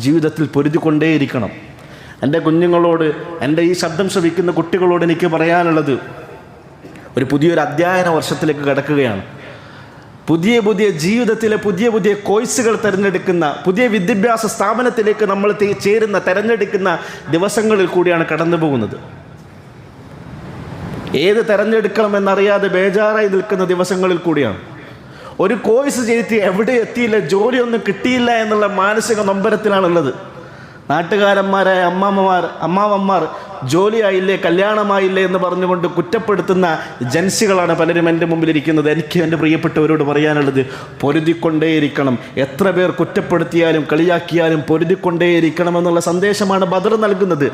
ജീവിതത്തിൽ പൊരുതിക്കൊണ്ടേയിരിക്കണം. എൻ്റെ കുഞ്ഞുങ്ങളോട്, എൻ്റെ ഈ ശബ്ദം ശ്രവിക്കുന്ന കുട്ടികളോട് എനിക്ക് പറയാനുള്ളത്, പുതിയൊരു അധ്യയന വർഷത്തിലേക്ക് കടക്കുകയാണ്. പുതിയ ജീവിതത്തിലെ പുതിയ കോഴ്സുകൾ തിരഞ്ഞെടുക്കുന്ന, പുതിയ വിദ്യാഭ്യാസ സ്ഥാപനത്തിലേക്ക് നമ്മൾ തിരഞ്ഞെടുക്കുന്ന ദിവസങ്ങളിൽ കൂടിയാണ് കടന്നു പോകുന്നത്. ഏത് തിരഞ്ഞെടുക്കണമെന്നറിയാതെ ബേജാറായി നിൽക്കുന്ന ദിവസങ്ങളിൽ കൂടിയാണ്. ഒരു കോഴ്സ് ചെയ്തിട്ട് എവിടെ എത്തിയില്ല, ജോലിയൊന്നും കിട്ടിയില്ല എന്നുള്ള മാനസിക നൊമ്പരത്തിലാണുള്ളത്. നാട്ടുകാരന്മാരായ അമ്മാവന്മാർ ജോലിയായില്ലേ, കല്യാണമായില്ലേ എന്ന് പറഞ്ഞുകൊണ്ട് കുറ്റപ്പെടുത്തുന്ന ജൻസികളാണ് പലരും എൻ്റെ മുമ്പിലിരിക്കുന്നത്. എനിക്ക് എൻ്റെ പ്രിയപ്പെട്ടവരോട് പറയാനുള്ളത്, പൊരുതിക്കൊണ്ടേയിരിക്കണം. എത്ര പേർ കുറ്റപ്പെടുത്തിയാലും കളിയാക്കിയാലും പൊരുതിക്കൊണ്ടേയിരിക്കണം എന്നുള്ള സന്ദേശമാണ് ബദർ നൽകുന്നത്.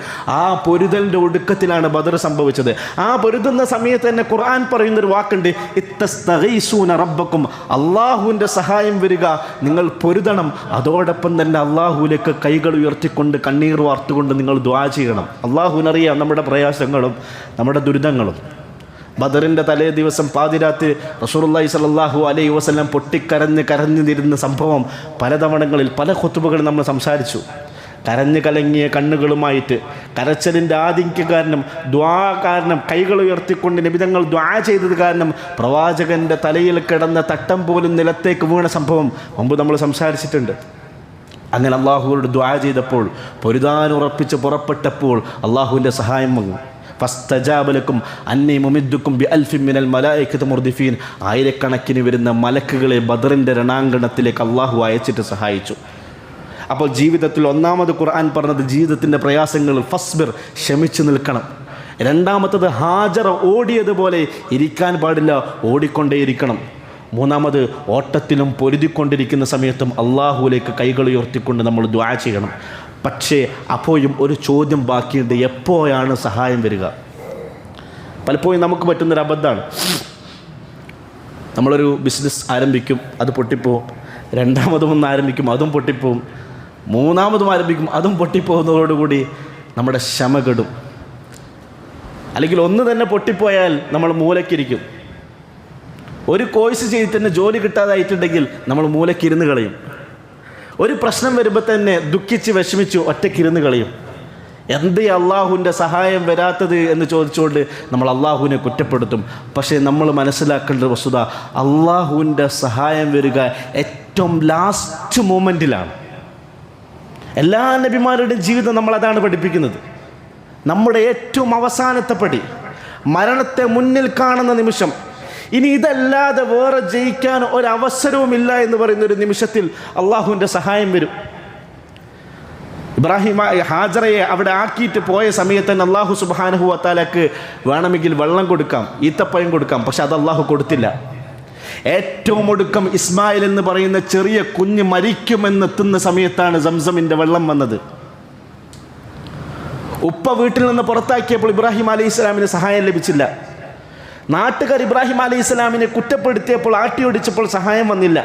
ആ പൊരുതലിൻ്റെ ഒടുക്കത്തിലാണ് ബദർ സംഭവിച്ചത്. ആ പൊരുതുന്ന സമയത്ത് തന്നെ ഖുർആൻ പറയുന്നൊരു വാക്കുണ്ട്, ഇത്തസ്തഗീസൂന റബ്ബക്കും, അള്ളാഹുവിൻ്റെ സഹായം വരിക, നിങ്ങൾ പൊരുതണം. അതോടൊപ്പം തന്നെ അള്ളാഹുവിലേക്ക് കൈകൾ ഉയർത്തിക്കൊണ്ട് കണ്ണീർ വാർത്തുകൊണ്ട് നിങ്ങൾ ദുആ ചെയ്യണം. അള്ളാഹുവിനറിയാം നമ്മുടെ പ്രയാസങ്ങളും നമ്മുടെ ദുരിതങ്ങളും. ബദറിൻ്റെ തലേ ദിവസം പാതിരാത്രി റസൂലുള്ളാഹി സ്വല്ലല്ലാഹു അലൈഹി വസല്ലം കരഞ്ഞിരുന്ന സംഭവം പലതവണങ്ങളിൽ പല ഖുതുബകളിൽ നമ്മൾ സംസാരിച്ചു. കരഞ്ഞു കലങ്ങിയ കണ്ണുകളുമായിട്ട്, കരച്ചലിൻ്റെ ആധിക്യം കാരണം, ദ്വാ കാരണം, കൈകൾ ഉയർത്തിക്കൊണ്ട് നിബിതങ്ങൾ ദ്വാ ചെയ്തത് കാരണം പ്രവാചകൻ്റെ തലയിൽ കിടന്ന തട്ടം പോലും നിലത്തേക്ക് വീണ സംഭവം മുമ്പ് നമ്മൾ സംസാരിച്ചിട്ടുണ്ട്. അങ്ങനെ അള്ളാഹുവോട് ദുആ ചെയ്തപ്പോൾ, പൊരുതാനുറപ്പിച്ച് പുറപ്പെട്ടപ്പോൾ അള്ളാഹുവിൻ്റെ സഹായം വന്നു. ഫസ്തജാബ ലക്കും അന്നി മുമിദ്ദുക്കും ബിഅൽഫിൻ മിനൽ മലായികത്തി മുർദിഫീൻ, ആയിരക്കണക്കിന് വരുന്ന മലക്കുകളെ ബദറിൻ്റെ രണാങ്കണത്തിലേക്ക് അള്ളാഹു അയച്ചിട്ട് സഹായിച്ചു. അപ്പോൾ ജീവിതത്തിൽ ഒന്നാമത് ഖുർആൻ പറഞ്ഞത് ജീവിതത്തിൻ്റെ പ്രയാസങ്ങൾ ഫസ്ബിർ, ക്ഷമിച്ചു നിൽക്കണം. രണ്ടാമത്തത് ഹാജറ ഓടിയതുപോലെ ഇരിക്കാൻ പാടില്ല, ഓടിക്കൊണ്ടേയിരിക്കണം. മൂന്നാമത് ഓട്ടത്തിലും പൊരുതിക്കൊണ്ടിരിക്കുന്ന സമയത്തും അള്ളാഹുവിലേക്ക് കൈകൾ ഉയർത്തിക്കൊണ്ട് നമ്മൾ ദുആ ചെയ്യണം. പക്ഷേ അപ്പോഴും ഒരു ചോദ്യം ബാക്കിയുണ്ട്, എപ്പോഴാണ് സഹായം വരിക? പലപ്പോഴും നമുക്ക് പറ്റുന്നൊരു അബദ്ധമാണ്. നമ്മളൊരു ബിസിനസ് ആരംഭിക്കും, അത് പൊട്ടിപ്പോവും. രണ്ടാമതും ഒന്ന് ആരംഭിക്കും, അതും പൊട്ടിപ്പോവും. മൂന്നാമതും ആരംഭിക്കും, അതും പൊട്ടിപ്പോകുന്നതോടുകൂടി നമ്മുടെ ക്ഷമ കെടും. അല്ലെങ്കിൽ ഒന്ന് തന്നെ പൊട്ടിപ്പോയാൽ നമ്മൾ മൂലക്കിരിക്കും. ഒരു കോഴ്സ് ചെയ്ത് തന്നെ ജോലി കിട്ടാതായിട്ടുണ്ടെങ്കിൽ നമ്മൾ മൂലക്കിരുന്ന് കളയും. ഒരു പ്രശ്നം വരുമ്പോൾ തന്നെ ദുഃഖിച്ച് വിഷമിച്ച് ഒറ്റക്കിരുന്ന് കളയും. എന്തേ അള്ളാഹുവിൻ്റെ സഹായം വരാത്തത് എന്ന് ചോദിച്ചുകൊണ്ട് നമ്മൾ അള്ളാഹുവിനെ കുറ്റപ്പെടുത്തും. പക്ഷേ നമ്മൾ മനസ്സിലാക്കേണ്ട വസ്തുത, അള്ളാഹുവിൻ്റെ സഹായം വരിക ഏറ്റവും ലാസ്റ്റ് മൂമെൻറ്റിലാണ്. എല്ലാ നബിമാരുടെയും ജീവിതം നമ്മളതാണ് പഠിപ്പിക്കുന്നത്. നമ്മുടെ ഏറ്റവും അവസാനത്തെ പടി, മരണത്തെ മുന്നിൽ കാണുന്ന നിമിഷം, ഇനി ഇതല്ലാതെ വേറെ ജയിക്കാൻ ഒരവസരവുമില്ല എന്ന് പറയുന്ന ഒരു നിമിഷത്തിൽ അള്ളാഹുവിൻ്റെ സഹായം വരും. ഇബ്രാഹിം ഹാജറയെ അവിടെ ആക്കിയിട്ട് പോയ സമയത്ത് തന്നെ അള്ളാഹു സുബ്ഹാനഹു വ തആലക്ക് വേണമെങ്കിൽ വെള്ളം കൊടുക്കാം, ഈത്തപ്പഴം കൊടുക്കാം. പക്ഷെ അത് അള്ളാഹു കൊടുത്തില്ല. ഏറ്റവും ഒടുക്കം ഇസ്മായിൽ എന്ന് പറയുന്ന ചെറിയ കുഞ്ഞ് മരിക്കുമെന്നെത്തുന്ന സമയത്താണ് സംസമിൻ്റെ വെള്ളം വന്നത്. ഉപ്പ വീട്ടിൽ നിന്ന് പുറത്താക്കിയപ്പോൾ ഇബ്രാഹിം അലൈഹി സ്വലാമിന് സഹായം ലഭിച്ചില്ല. നാട്ടുകാർ ഇബ്രാഹിം അലൈഹി സ്വലാമിനെ കുറ്റപ്പെടുത്തിയപ്പോൾ, ആട്ടിയൊടിച്ചപ്പോൾ സഹായം വന്നില്ല.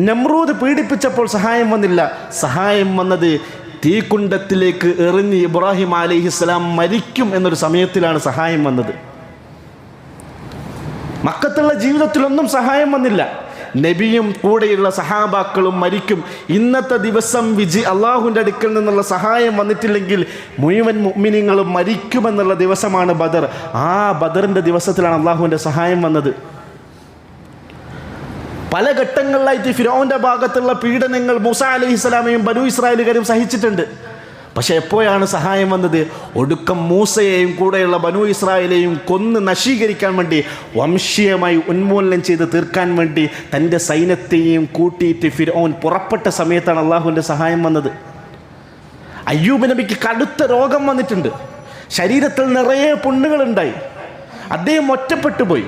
നമ്രൂദ് പീഡിപ്പിച്ചപ്പോൾ സഹായം വന്നില്ല. സഹായം വന്നത് തീക്കുണ്ടത്തിലേക്ക് എറിഞ്ഞ് ഇബ്രാഹിം അലൈഹിസ്സലാം മരിക്കും എന്നൊരു സമയത്തിലാണ് സഹായം വന്നത്. മക്കത്തുള്ള ജീവിതത്തിലൊന്നും സഹായം വന്നില്ല. നബിയും കൂടെയുള്ള സഹാബാക്കളും മരിക്കും. ഇന്നത്തെ ദിവസം അള്ളാഹുവിൻ്റെ അടുക്കൽ നിന്നുള്ള സഹായം വന്നിട്ടില്ലെങ്കിൽ മുഴുവൻ മുഅ്മിനീങ്ങളും മരിക്കുമെന്നുള്ള ദിവസമാണ് ബദർ. ആ ബദറിൻ്റെ ദിവസത്തിലാണ് അള്ളാഹുവിൻ്റെ സഹായം വന്നത്. പല ഘട്ടങ്ങളിലായിട്ട് ഫിർഔന്റെ ഭാഗത്തുള്ള പീഡനങ്ങൾ മൂസാ അലൈഹിസ്സലാമയും ബനൂ ഇസ്രായേലുകാരും സഹിച്ചിട്ടുണ്ട്. പക്ഷെ എപ്പോഴാണ് സഹായം വന്നത്? ഒടുക്കം മൂസയെയും കൂടെയുള്ള ബനൂ ഇസ്രായേലെയും കൊന്ന് നശീകരിക്കാൻ വേണ്ടി, വംശീയമായി ഉന്മൂലനം ചെയ്ത് തീർക്കാൻ വേണ്ടി തൻ്റെ സൈന്യത്തെയും കൂട്ടിയിട്ട് ഫിർഔൻ പുറപ്പെട്ട സമയത്താണ് അള്ളാഹുവിൻ്റെ സഹായം വന്നത്. അയ്യൂബ് നബിക്ക് കടുത്ത രോഗം വന്നിട്ടുണ്ട്. ശരീരത്തിൽ നിറയെ പുണ്ണുകളുണ്ടായി. അദ്ദേഹം ഒറ്റപ്പെട്ടു പോയി.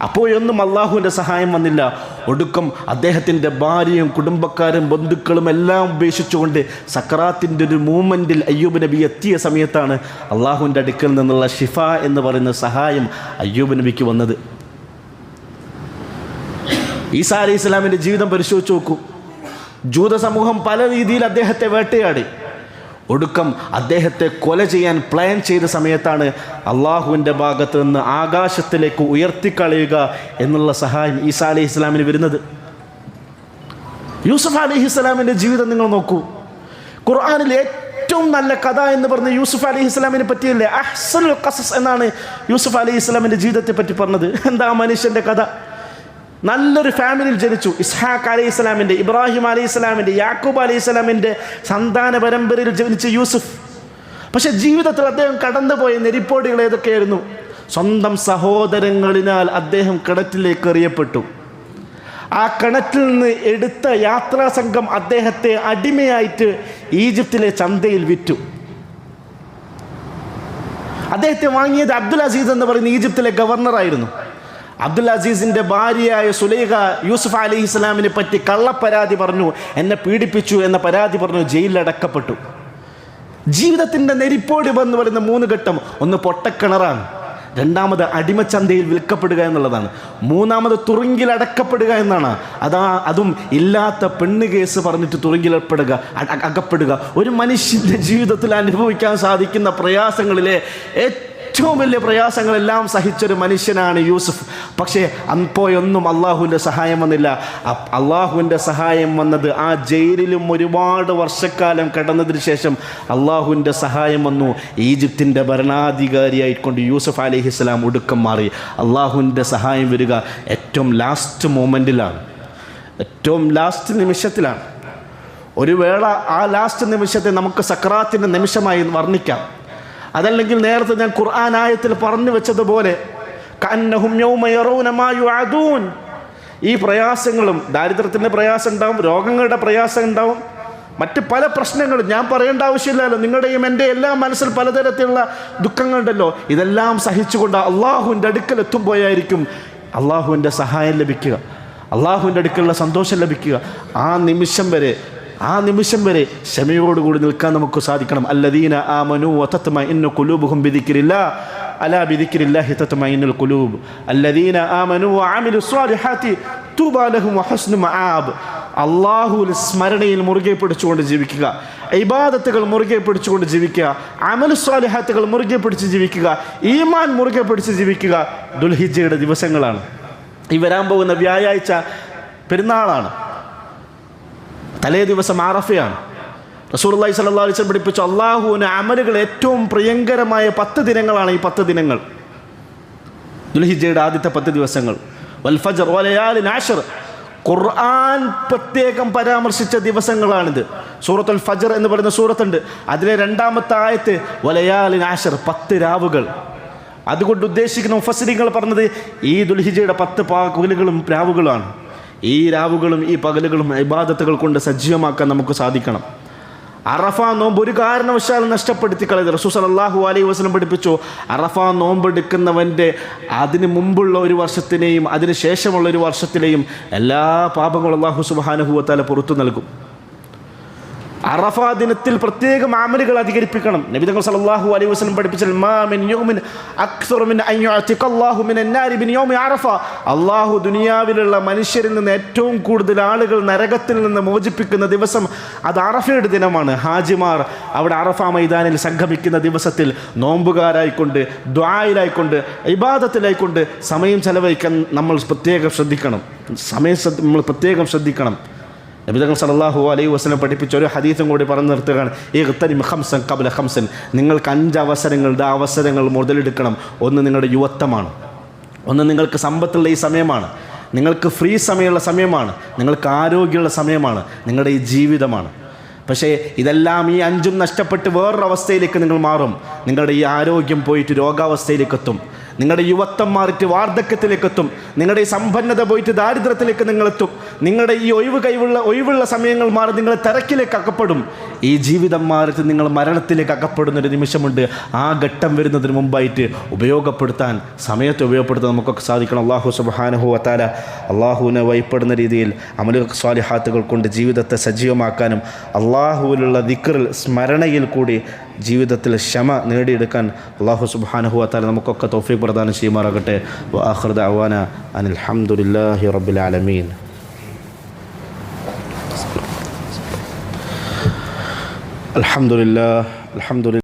അപ്പോഴൊന്നും അള്ളാഹുവിൻ്റെ സഹായം വന്നില്ല. ഒടുക്കം അദ്ദേഹത്തിൻ്റെ ഭാര്യയും കുടുംബക്കാരും ബന്ധുക്കളും എല്ലാം ഉപേക്ഷിച്ചുകൊണ്ട് സക്കറാത്തിൻ്റെ ഒരു മൂമെൻറ്റിൽ അയ്യൂബ് നബി എത്തിയ സമയത്താണ് അള്ളാഹുവിൻ്റെ അടുക്കൽ നിന്നുള്ള ഷിഫ എന്ന് പറയുന്ന സഹായം അയ്യൂബ് നബിക്ക് വന്നത്. ഈസാ അലൈഹി ഇസ്ലാമിൻ്റെ ജീവിതം പരിശോധിച്ച് നോക്കൂ. ജൂത സമൂഹം പല രീതിയിൽ അദ്ദേഹത്തെ വേട്ടയാടി. ഒടുക്കം അദ്ദേഹത്തെ കൊല ചെയ്യാൻ പ്ലാൻ ചെയ്ത സമയത്താണ് അള്ളാഹുവിൻ്റെ ഭാഗത്ത് നിന്ന് ആകാശത്തിലേക്ക് ഉയർത്തിക്കളയുക എന്നുള്ള സഹായം ഈസാ അലൈഹി ഇസ്ലാമിന് വരുന്നത്. യൂസുഫ് അലൈഹി ഇസ്ലാമിൻ്റെ ജീവിതം നിങ്ങൾ നോക്കൂ. ഖുർആനിൽ ഏറ്റവും നല്ല കഥ എന്ന് പറഞ്ഞ യൂസുഫ് അലൈഹി ഇസ്ലാമിനെ പറ്റിയല്ലേ? അഹ്സനുൽ ഖസസ് എന്നാണ് യൂസുഫ് അലൈഹി ഇസ്ലാമിൻ്റെ ജീവിതത്തെ പറ്റി പറഞ്ഞത്. എന്താ മനുഷ്യൻ്റെ കഥ? നല്ലൊരു ഫാമിലിയിൽ ജനിച്ചു. ഇസ്ഹാഖ് അലൈഹി ഇസ്ലാമിൻ്റെ, ഇബ്രാഹിം അലൈഹി ഇസ്ലാമിൻ്റെ, യാക്കൂബ് അലൈഹി ഇസ്ലാമിൻ്റെ സന്താന പരമ്പരയിൽ ജനിച്ച യൂസുഫ്. പക്ഷെ ജീവിതത്തിൽ അദ്ദേഹം കടന്നുപോയ നെരിപ്പോടുകൾ ഏതൊക്കെയായിരുന്നു? സ്വന്തം സഹോദരങ്ങളിനാൽ അദ്ദേഹം കിണറ്റിലേക്ക് എറിയപ്പെട്ടു. ആ കിണറ്റിൽ നിന്ന് എടുത്ത യാത്രാ സംഘം അദ്ദേഹത്തെ അടിമയായിട്ട് ഈജിപ്തിലെ ചന്തയിൽ വിറ്റു. അദ്ദേഹത്തെ വാങ്ങിയത് അബ്ദുൽ അസീസ് എന്ന് പറയുന്ന ഈജിപ്തിലെ ഗവർണറായിരുന്നു. അബ്ദുൽ അസീസിൻ്റെ ഭാര്യയായ സുലൈഖ യൂസുഫ് അലൈഹി ഇസ്ലാമിനെ പറ്റി കള്ളപ്പരാതി പറഞ്ഞു, എന്നെ പീഡിപ്പിച്ചു എന്ന പരാതി പറഞ്ഞു, ജയിലിലടക്കപ്പെട്ടു. ജീവിതത്തിൻ്റെ നെരിപ്പോട് എന്ന് പറയുന്ന 3 ഘട്ടം. ഒന്ന് പൊട്ടക്കിണറാണ്, രണ്ടാമത് അടിമച്ചന്തയിൽ വിൽക്കപ്പെടുക എന്നുള്ളതാണ്, മൂന്നാമത് തുറുങ്കിലടക്കപ്പെടുക എന്നാണ്. അതും ഇല്ലാത്ത പെണ്ണ് കേസ് പറഞ്ഞിട്ട് അകപ്പെടുക. ഒരു മനുഷ്യൻ്റെ ജീവിതത്തിൽ അനുഭവിക്കാൻ സാധിക്കുന്ന പ്രയാസങ്ങളിലെ ഏറ്റവും വലിയ പ്രയാസങ്ങളെല്ലാം സഹിച്ചൊരു മനുഷ്യനാണ് യൂസുഫ്. പക്ഷേ അപ്പോഴൊന്നും അള്ളാഹുവിൻ്റെ സഹായം വന്നില്ല. അള്ളാഹുവിൻ്റെ സഹായം വന്നത് ആ ജയിലിലും ഒരുപാട് വർഷക്കാലം കിടന്നതിന് ശേഷം അള്ളാഹുവിൻ്റെ സഹായം വന്നു. ഈജിപ്തിൻ്റെ ഭരണാധികാരിയായിക്കൊണ്ട് യൂസുഫ് അലൈഹിസ്സലാം ഒടുക്കം മാറി. അള്ളാഹുവിൻ്റെ സഹായം വരിക ഏറ്റവും ലാസ്റ്റ് മൊമെൻറ്റിലാണ്, ഏറ്റവും ലാസ്റ്റ് നിമിഷത്തിലാണ്. ഒരു വേള ആ ലാസ്റ്റ് നിമിഷത്തെ നമുക്ക് സക്രാത്തിൻ്റെ നിമിഷമായി വർണ്ണിക്കാം. അതല്ലെങ്കിൽ നേരത്തെ ഞാൻ ഖുർആൻ ആയത്തിൽ പറഞ്ഞു വെച്ചതുപോലെ കഅന്നഹും യൗമ യറൗന മാ യുഅദൂൻ. ഈ പ്രയാസങ്ങളും, ദാരിദ്ര്യത്തിൻ്റെ പ്രയാസം ഉണ്ടാവും, രോഗങ്ങളുടെ പ്രയാസം ഉണ്ടാവും, മറ്റ് പല പ്രശ്നങ്ങളും ഞാൻ പറയേണ്ട ആവശ്യമില്ലല്ലോ. നിങ്ങളുടെയും എൻ്റെ എല്ലാം മനസ്സിൽ പലതരത്തിലുള്ള ദുഃഖങ്ങളുണ്ടല്ലോ. ഇതെല്ലാം സഹിച്ചുകൊണ്ട് അള്ളാഹുവിൻ്റെ അടുക്കൽ എത്തുമ്പോഴായിരിക്കും അള്ളാഹുവിൻ്റെ സഹായം ലഭിക്കുക, അള്ളാഹുവിൻ്റെ അടുക്കലുള്ള സന്തോഷം ലഭിക്കുക. ആ നിമിഷം വരെ ക്ഷമയോടുകൂടി നിൽക്കാൻ നമുക്ക് സാധിക്കണം. അല്ലദീന ആമനു വതത്മഇന്നു ഖുലൂബുഹും ബിദിക്രില്ലാഹ് അലാ ബിദിക്രില്ലാഹി തത്മഇന്നുൽ ഖുലൂബ് അല്ലദീന ആമനു വഅമിലുസ് സ്വാലിഹാത്തി തൂബാ ലഹും വഹസ്നു മആബ്. അല്ലാഹുവിൽ സ്മരണയിൽ മുറുകെ പിടിച്ചുകൊണ്ട് ജീവിക്കുക, ഇബാദത്തുകൾ മുറുകെ പിടിച്ചുകൊണ്ട് ജീവിക്കുക, അമലു സ്വാലിഹാത്തുകൾ മുറുകെ പിടിച്ച് ജീവിക്കുക, ഈമാൻ മുറുകെ പിടിച്ച് ജീവിക്കുക. ദുൽഹിജ്ജയുടെ ദിവസങ്ങളാണ്. ഈ വരാൻ പോകുന്ന വ്യാഴാഴ്ച പെരുന്നാളാണ്, തലേ ദിവസം ആറഫയാണ്. റസൂലുള്ളാഹി സ്വല്ലല്ലാഹു അലൈഹി വസല്ലം പഠിപ്പിച്ചു അള്ളാഹുവിന് അമലുകൾ ഏറ്റവും പ്രിയങ്കരമായ 10 ദിനങ്ങളാണ് ഈ 10 ദിനങ്ങൾ. ദുൽഹിജ്ജയുടെ ആദ്യത്തെ 10 ദിവസങ്ങൾ. വൽ ഫജ്ർ വലയാലിൻ അശ്ർ, ഖുർആൻ പ്രത്യേകം പരാമർശിച്ച ദിവസങ്ങളാണിത്. സൂറത്തുൽ ഫജ്ർ എന്ന് പറയുന്ന സൂറത്തുണ്ട്, അതിലെ 2ാമത്തെ ആയത്ത് വലയാലിൻ അശ്ർ, 10 രാവുകൾ. അതുകൊണ്ട് ഉദ്ദേശിക്കുന്ന മുഫസ്സിരീങ്ങൾ പറഞ്ഞത് ഈ ദുൽഹിജ്ജയുടെ 10 പകലുകളും രാവുകളാണ്. ഈ രാവുകളും ഈ പകലുകളും ഇബാദത്തുകൾ കൊണ്ട് സജീവമാക്കാൻ നമുക്ക് സാധിക്കണം. അറഫ നോമ്പ് ഒരു കാരണവശാലും നഷ്ടപ്പെടുത്തി കളയത്. റസൂൽ സല്ലല്ലാഹു അലൈഹി വസല്ലം പഠിപ്പിച്ചു അറഫ നോമ്പെടുക്കുന്നവൻ്റെ അതിന് മുമ്പുള്ള ഒരു വർഷത്തിനെയും അതിന് ശേഷമുള്ള ഒരു വർഷത്തിലെയും എല്ലാ പാപങ്ങളും അല്ലാഹു സുബ്ഹാനഹു വ തആല പുറത്തു നൽകും. അറഫ ദിനത്തിൽ പ്രത്യേകം അമലുകൾ അധികരിപ്പിക്കണം. നബി തങ്ങൾ സല്ലല്ലാഹു അലൈഹി വസല്ലം പഠിപ്പിച്ച മാ മിൻ യൗമിൻ അക്സറു മിൻ അൻ യുഅതിഖല്ലാഹു മിനൻ നാരി ബിൻ യൗമി അറഫ. അല്ലാഹു ദുനിയാവിലുള്ള മനുഷ്യരിൽ നിന്ന് ഏറ്റവും കൂടുതൽ ആളുകൾ നരകത്തിൽ നിന്ന് മോചിപ്പിക്കുന്ന ദിവസം അത് അറഫയുടെ ദിനമാണ്. ഹാജിമാർ അവിടെ അറഫ മൈതാനിൽ സംഗമിക്കുന്ന ദിവസത്തിൽ നോമ്പുകാരായിക്കൊണ്ട്, ദുആയിലായിക്കൊണ്ട്, ഇബാദത്തിലായിക്കൊണ്ട് സമയം ചെലവഴിക്കാൻ നമ്മൾ പ്രത്യേകം ശ്രദ്ധിക്കണം. നബി തങ്ങൾ സല്ലല്ലാഹു അലൈഹി വസല്ലം പഠിപ്പിച്ച ഒരു ഹദീസും കൂടി പറഞ്ഞു നിർത്തുകയാണ്. ഇഗ്തനിം ഖംസൻ ഖബ്ല ഖംസൻ, നിങ്ങൾക്ക് 5 അവസരങ്ങളുടെ അവസരങ്ങൾ മുതലെടുക്കണം. ഒന്ന് നിങ്ങളുടെ യുവത്വമാണ്, ഒന്ന് നിങ്ങൾക്ക് സമ്പത്തുള്ള ഈ സമയമാണ്, നിങ്ങൾക്ക് ഫ്രീ സമയമുള്ള സമയമാണ്, നിങ്ങൾക്ക് ആരോഗ്യമുള്ള സമയമാണ്, നിങ്ങളുടെ ഈ ജീവിതമാണ്. പക്ഷേ ഇതെല്ലാം ഈ 5ഉം നഷ്ടപ്പെട്ട് വേറൊരവസ്ഥയിലേക്ക് നിങ്ങൾ മാറും. നിങ്ങളുടെ ഈ ആരോഗ്യം പോയിട്ട് രോഗാവസ്ഥയിലേക്ക് എത്തും, നിങ്ങളുടെ യുവത്വം മാറിയിട്ട് വാർദ്ധക്യത്തിലേക്കെത്തും, നിങ്ങളുടെ ഈ സമ്പന്നത പോയിട്ട് ദാരിദ്ര്യത്തിലേക്ക് നിങ്ങളെത്തും, നിങ്ങളുടെ ഈ ഒഴിവുള്ള സമയങ്ങൾ മാറി നിങ്ങൾ തിരക്കിലേക്ക് അകപ്പെടും. ഈ ജീവിതം മാറിയിട്ട് നിങ്ങൾ മരണത്തിലേക്ക് അകപ്പെടുന്നൊരു നിമിഷമുണ്ട്. ആ ഘട്ടം വരുന്നതിന് മുമ്പായിട്ട് സമയത്ത് ഉപയോഗപ്പെടുത്താൻ നമുക്കൊക്കെ സാധിക്കണം. അല്ലാഹു സുബ്ഹാനഹു വ തആല അള്ളാഹുവിനെ വഴിപ്പെടുന്ന രീതിയിൽ അമലു സ്വാലിഹാത്തുകൾ കൊണ്ട് ജീവിതത്തെ സജീവമാക്കാനും അള്ളാഹുവിലുള്ള ദിക്റിൽ സ്മരണയിൽ കൂടി ജീവിതത്തിൽ ക്ഷമ നേടിയെടുക്കാൻ അല്ലാഹു സുബ്ഹാനഹു വ തആല നമുക്കൊക്കെ തൗഫീഖ് പ്രദാനം ചെയ്യുമാറാകട്ടെ. വ ആഖിറു ദഅവാന അനിൽ ഹംദുലില്ലാഹി റബ്ബിൽ ആലമീൻ. അൽഹംദുലില്ലാഹ്.